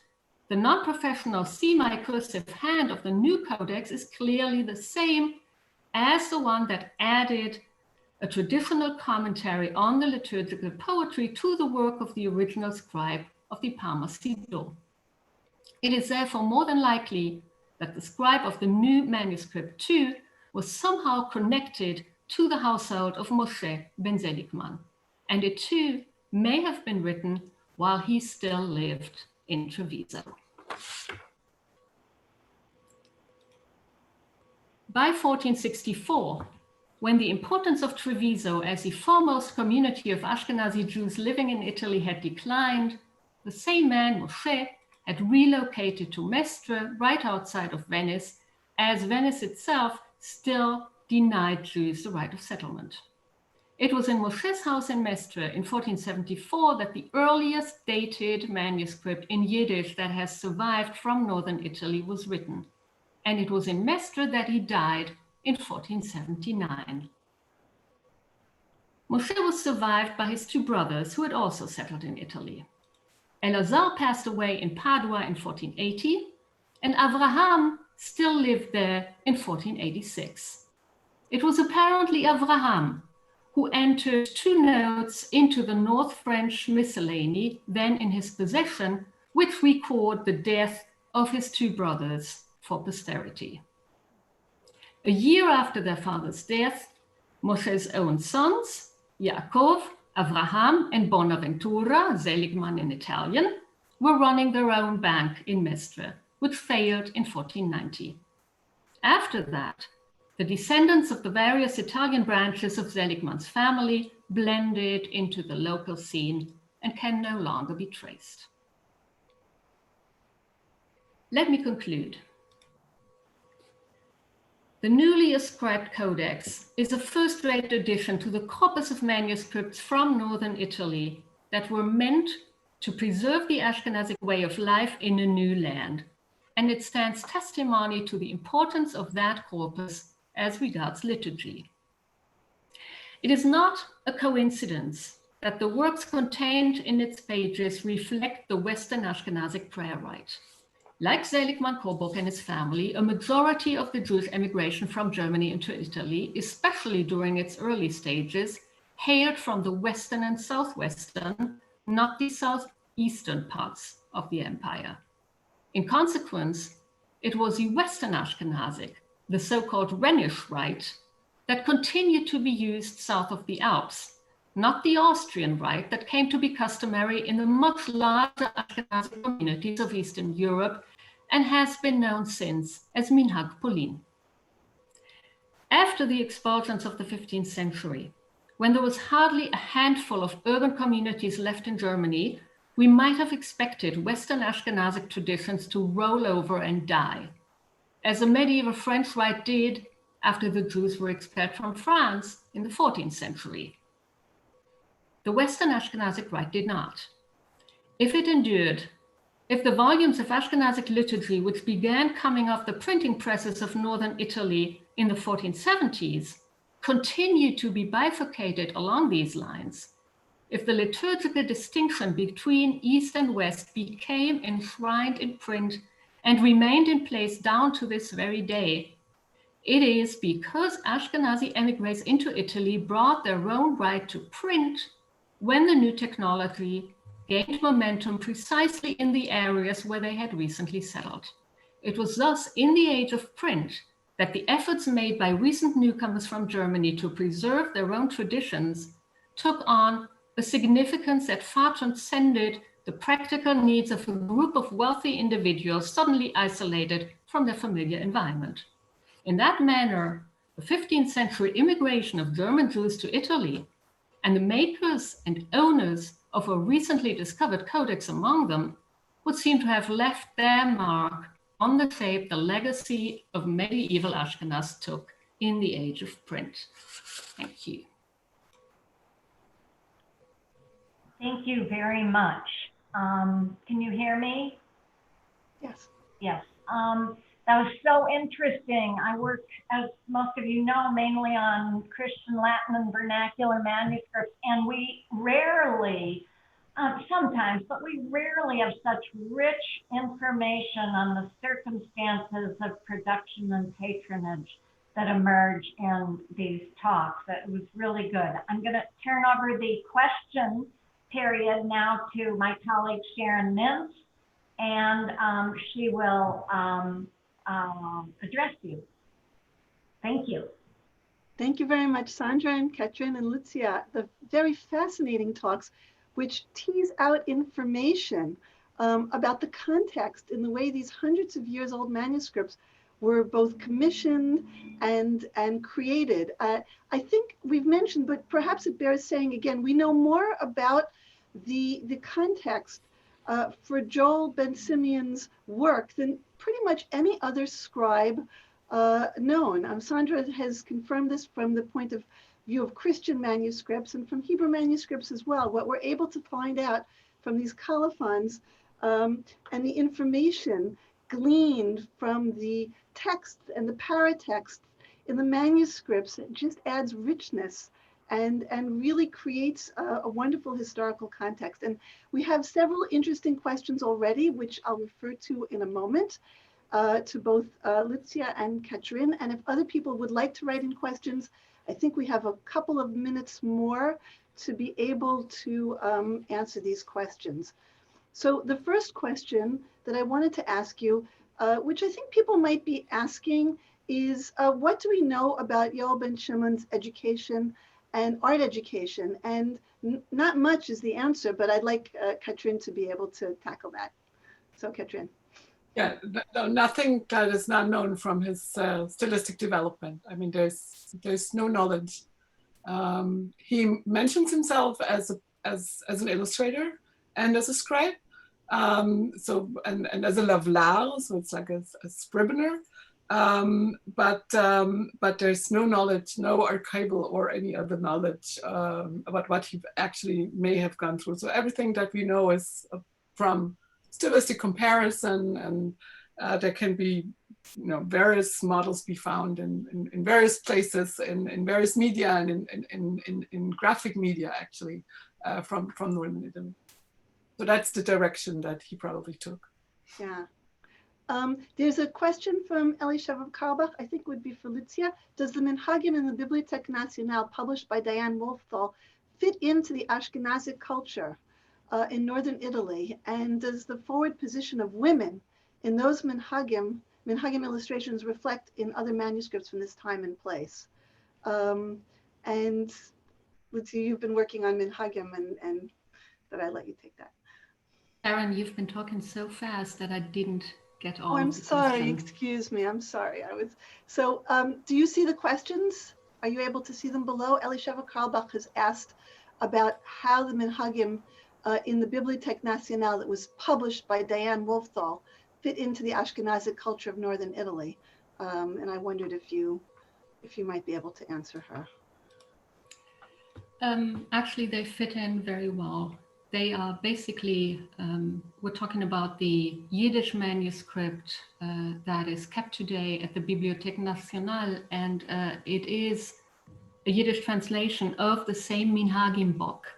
the non-professional semi-cursive hand of the new codex is clearly the same as the one that added a traditional commentary on the liturgical poetry to the work of the original scribe of the Parma Sibyl. It is therefore more than likely that the scribe of the new manuscript too was somehow connected to the household of Moshe ben Seligman, and it too may have been written while he still lived in Treviso. By 1464, when the importance of Treviso as the foremost community of Ashkenazi Jews living in Italy had declined, the same man, Moshe, had relocated to Mestre, right outside of Venice, as Venice itself still denied Jews the right of settlement. It was in Moshe's house in Mestre in 1474 that the earliest dated manuscript in Yiddish that has survived from northern Italy was written, and it was in Mestre that he died in 1479. Moshe was survived by his two brothers who had also settled in Italy. Elazar passed away in Padua in 1480, and Avraham still lived there in 1486. It was apparently Avraham who entered two notes into the North French miscellany then in his possession, which record the death of his two brothers for posterity. A year after their father's death, Moshe's own sons, Yaakov, Avraham, and Bonaventura, Seligman in Italian, were running their own bank in Mestre, which failed in 1490. After that, the descendants of the various Italian branches of Seligman's family blended into the local scene and can no longer be traced. Let me conclude. The newly ascribed Codex is a first-rate addition to the corpus of manuscripts from northern Italy that were meant to preserve the Ashkenazic way of life in a new land, and it stands testimony to the importance of that corpus as regards liturgy. It is not a coincidence that the works contained in its pages reflect the Western Ashkenazic prayer rite. Like Seligman Coburn and his family, a majority of the Jewish emigration from Germany into Italy, especially during its early stages, hailed from the western and southwestern, not the southeastern parts of the empire. In consequence, it was the Western Ashkenazic, the so-called Rhenish rite, that continued to be used south of the Alps, not the Austrian rite that came to be customary in the much larger Ashkenazic communities of Eastern Europe and has been known since as Minhag Polin. After the expulsions of the 15th century, when there was hardly a handful of urban communities left in Germany, we might have expected Western Ashkenazic traditions to roll over and die, as the medieval French rite did after the Jews were expelled from France in the 14th century. The Western Ashkenazic rite did not. If it endured, if the volumes of Ashkenazic liturgy, which began coming off the printing presses of northern Italy in the 1470s, continued to be bifurcated along these lines, if the liturgical distinction between East and West became enshrined in print and remained in place down to this very day, it is because Ashkenazi emigres into Italy brought their own right to print when the new technology gained momentum precisely in the areas where they had recently settled. It was thus in the age of print that the efforts made by recent newcomers from Germany to preserve their own traditions took on a significance that far transcended the practical needs of a group of wealthy individuals suddenly isolated from their familiar environment. In that manner, the 15th century immigration of German Jews to Italy and the makers and owners of a recently discovered codex among them would seem to have left their mark on the shape the legacy of medieval Ashkenaz took in the age of print. Thank you. Thank you very much. Can you hear me? Yes. Yes. That was so interesting. I work, as most of you know, mainly on Christian Latin and vernacular manuscripts, and we rarely, sometimes, but we rarely have such rich information on the circumstances of production and patronage that emerge in these talks. It was really good. I'm going to turn over the question period now to my colleague Sharon Mintz, and she will address you. Thank you. Thank you very much, Sandra and Katrin and Lucia. The very fascinating talks, which tease out information about the context in the way these hundreds of years old manuscripts were both commissioned and created. I think we've mentioned, but perhaps it bears saying again, we know more about the context for Joel ben Simeon's work than pretty much any other scribe known. Sandra has confirmed this from the point of view of Christian manuscripts and from Hebrew manuscripts as well. What we're able to find out from these colophons and the information gleaned from the texts and the paratexts in the manuscripts, it just adds richness and really creates a wonderful historical context. And we have several interesting questions already, which I'll refer to in a moment, to both Lucia and Katrin. And if other people would like to write in questions, I think we have a couple of minutes more to be able to answer these questions. So the first question that I wanted to ask you, which I think people might be asking, is what do we know about Joel ben Shimon's education and art education? And not much is the answer, but I'd like Katrin to be able to tackle that. So Katrin. Yeah, no, nothing that is not known from his stylistic development. I mean, there's no knowledge. He mentions himself as an illustrator and as a scribe, and as a lavellar, so it's like a scrivener. But there's no knowledge, no archival or any other knowledge about what he actually may have gone through. So everything that we know is from stylistic comparison, and there can be, various models be found in various places, in various media and in graphic media actually from Northern Italy. So that's the direction that he probably took. Yeah. There's a question from Elisha Karlbach, I think would be for Lucia. Does the Minhagim in the Bibliothèque Nationale published by Diane Wolfthal fit into the Ashkenazi culture in Northern Italy? And does the forward position of women in those Minhagim illustrations reflect in other manuscripts from this time and place? And Lucia, you've been working on Minhagim, and that I let you take that. Sharon, you've been talking so fast that I didn't get all. Oh, I'm of the sorry. questions. Excuse me. I'm sorry. So. Do you see the questions? Are you able to see them below? Elisheva Karlbach has asked about how the Minhagim in the Bibliothèque Nationale that was published by Diane Wolfthal fit into the Ashkenazi culture of Northern Italy, and I wondered if you might be able to answer her. Actually, they fit in very well. They are basically, we're talking about the Yiddish manuscript that is kept today at the Bibliothèque Nationale, and it is a Yiddish translation of the same Minhagim book.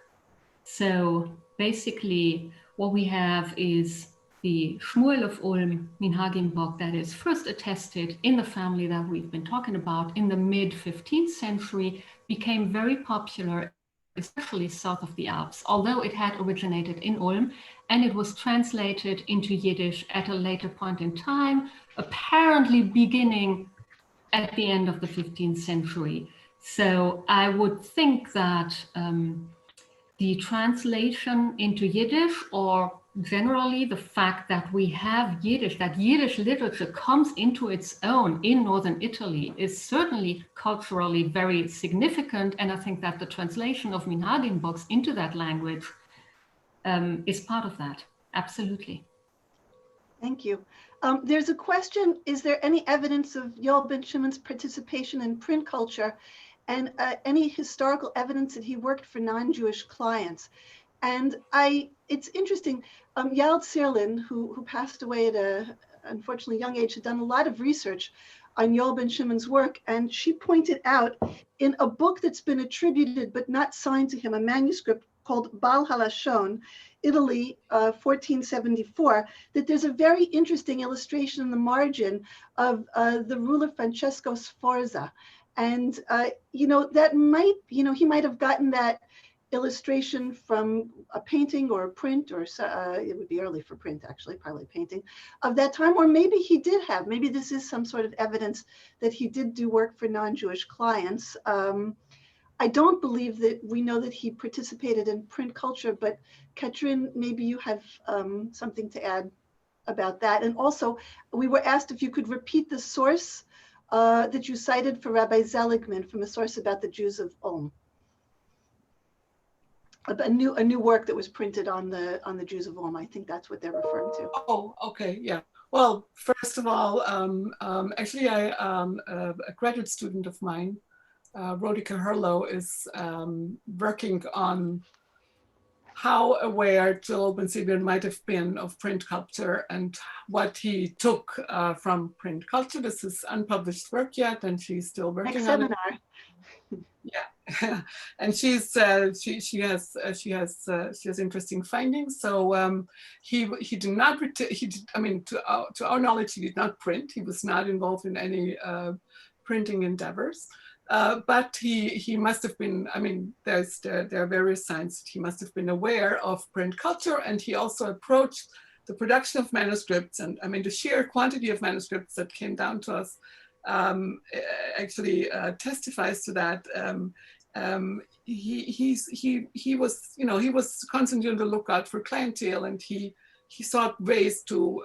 So basically, what we have is the Shmuel of Ulm Minhagim book that is first attested in the family that we've been talking about in the mid-15th century, became very popular, especially south of the Alps, although it had originated in Ulm, and it was translated into Yiddish at a later point in time, apparently beginning at the end of the 15th century. So I would think that the translation into Yiddish, or generally the fact that we have Yiddish, that Yiddish literature comes into its own in Northern Italy, is certainly culturally very significant. And I think that the translation of Minhagim books into that language is part of that. Absolutely. Thank you. There's a question, is there any evidence of Joel ben Shimon's participation in print culture and any historical evidence that he worked for non-Jewish clients? And it's interesting, Yald Sirlin, who passed away at a unfortunately young age, had done a lot of research on Joel ben Shimon's work, and she pointed out in a book that's been attributed but not signed to him, a manuscript called Bal HaLashon, Italy, 1474, that there's a very interesting illustration in the margin of the ruler Francesco Sforza. And, that might, he might have gotten that illustration from a painting or a print, or it would be early for print, actually, probably painting of that time. Or maybe he did have, maybe this is some sort of evidence that he did do work for non-Jewish clients. I don't believe that we know that he participated in print culture, but Katrin, maybe you have something to add about that. And also, we were asked if you could repeat the source that you cited for Rabbi Seligman from a source about the Jews of Ulm. A new work that was printed on the Jews of Ulm. I think that's what they're referring to. Oh, okay, yeah. Well, first of all, actually, a graduate student of mine, Rodica Herlo, is working on how aware Joel Ben Simeon might have been of print culture and what he took from print culture. This is unpublished work yet, and she's still working on it. Yeah, and she has interesting findings. So he did not to our knowledge, he did not print. He was not involved in any printing endeavors. But he must have been, there are various signs that he must have been aware of print culture, and he also approached the production of manuscripts, and the sheer quantity of manuscripts that came down to us actually testifies to that. He was constantly on the lookout for clientele, and he sought ways to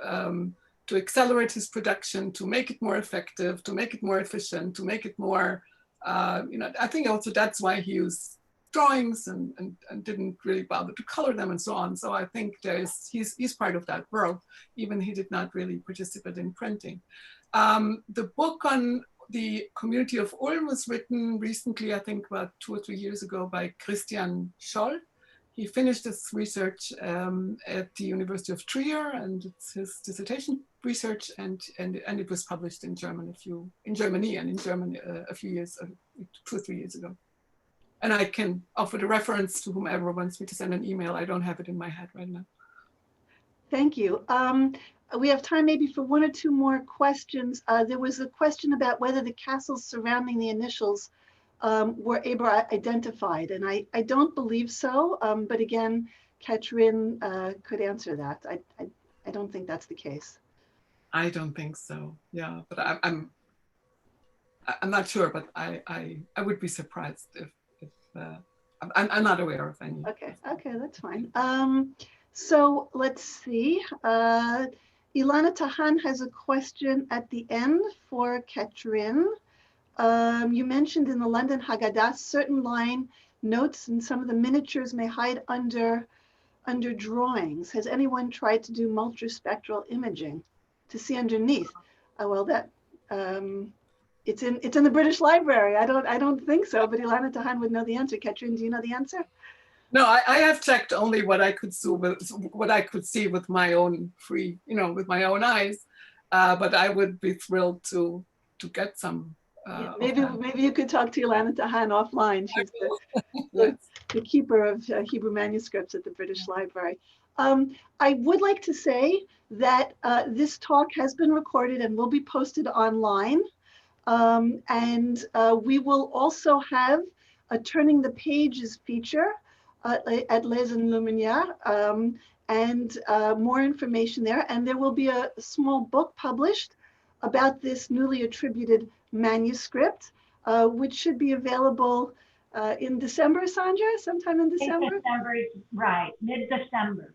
accelerate his production, to make it more effective, to make it more efficient, to make it more I think also that's why he used drawings and didn't really bother to color them and so on. So I think he's part of that world, even he did not really participate in printing. The book on the community of Ulm was written recently, I think about 2 or 3 years ago, by Christian Scholl. He finished his research at the University of Trier, and it's his dissertation research, and it was published in Germany a few years, 2 or 3 years ago. And I can offer the reference to whomever wants me to send an email. I don't have it in my head right now. Thank you. We have time maybe for 1 or 2 more questions. There was a question about whether the castles surrounding the initials were able identified, and I don't believe so. But again, Katrin could answer that. I don't think that's the case. I don't think so. Yeah, but I'm not sure. But I would be surprised if I'm not aware of any. Okay, that's fine. So let's see. Ilana Tahan has a question at the end for Katrin. You mentioned in the London Haggadah, certain line notes and some of the miniatures may hide under drawings. Has anyone tried to do multispectral imaging to see underneath? Well, that it's in the British Library. I don't think so, but Ilana Tahan would know the answer. Katrin, do you know the answer? No, I have checked only what I could see with my own with my own eyes. But I would be thrilled to get some. Maybe you could talk to Ilana Tahan offline. She's the keeper of Hebrew manuscripts at the British Library. I would like to say that this talk has been recorded and will be posted online. And we will also have a Turning the Pages feature at Les Enluminures, and more information there. And there will be a small book published about this newly attributed manuscript, which should be available in December, Sandra, sometime in December? December, right, mid-December.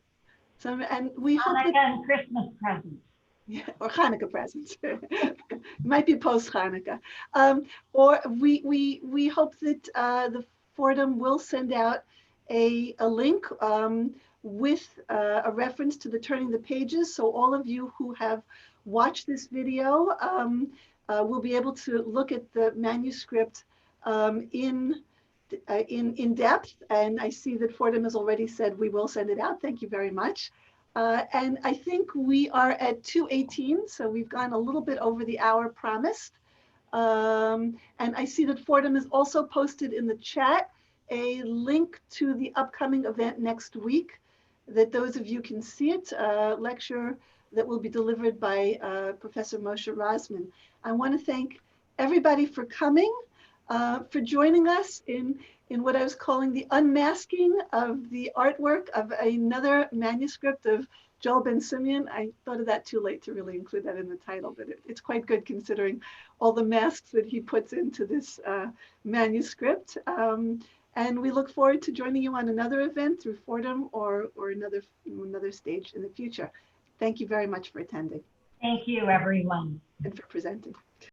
So, and we hope Hanukkah that, and Christmas presents. yeah, or Hanukkah presents. Might be post-Hanukkah. Or we hope that the Fordham will send out a link with a reference to the Turning the Pages. So all of you who have watched this video will be able to look at the manuscript in depth. And I see that Fordham has already said we will send it out. Thank you very much. And I think we are at 2:18, so we've gone a little bit over the hour promised. And I see that Fordham has also posted in the chat a link to the upcoming event next week that those of you can see it, a lecture that will be delivered by Professor Moshe Rosman. I want to thank everybody for coming, for joining us in what I was calling the unmasking of the artwork of another manuscript of Joel Ben Simeon. I thought of that too late to really include that in the title, but it's quite good considering all the masks that he puts into this manuscript. And we look forward to joining you on another event through Fordham or another stage in the future. Thank you very much for attending. Thank you, everyone. And for presenting.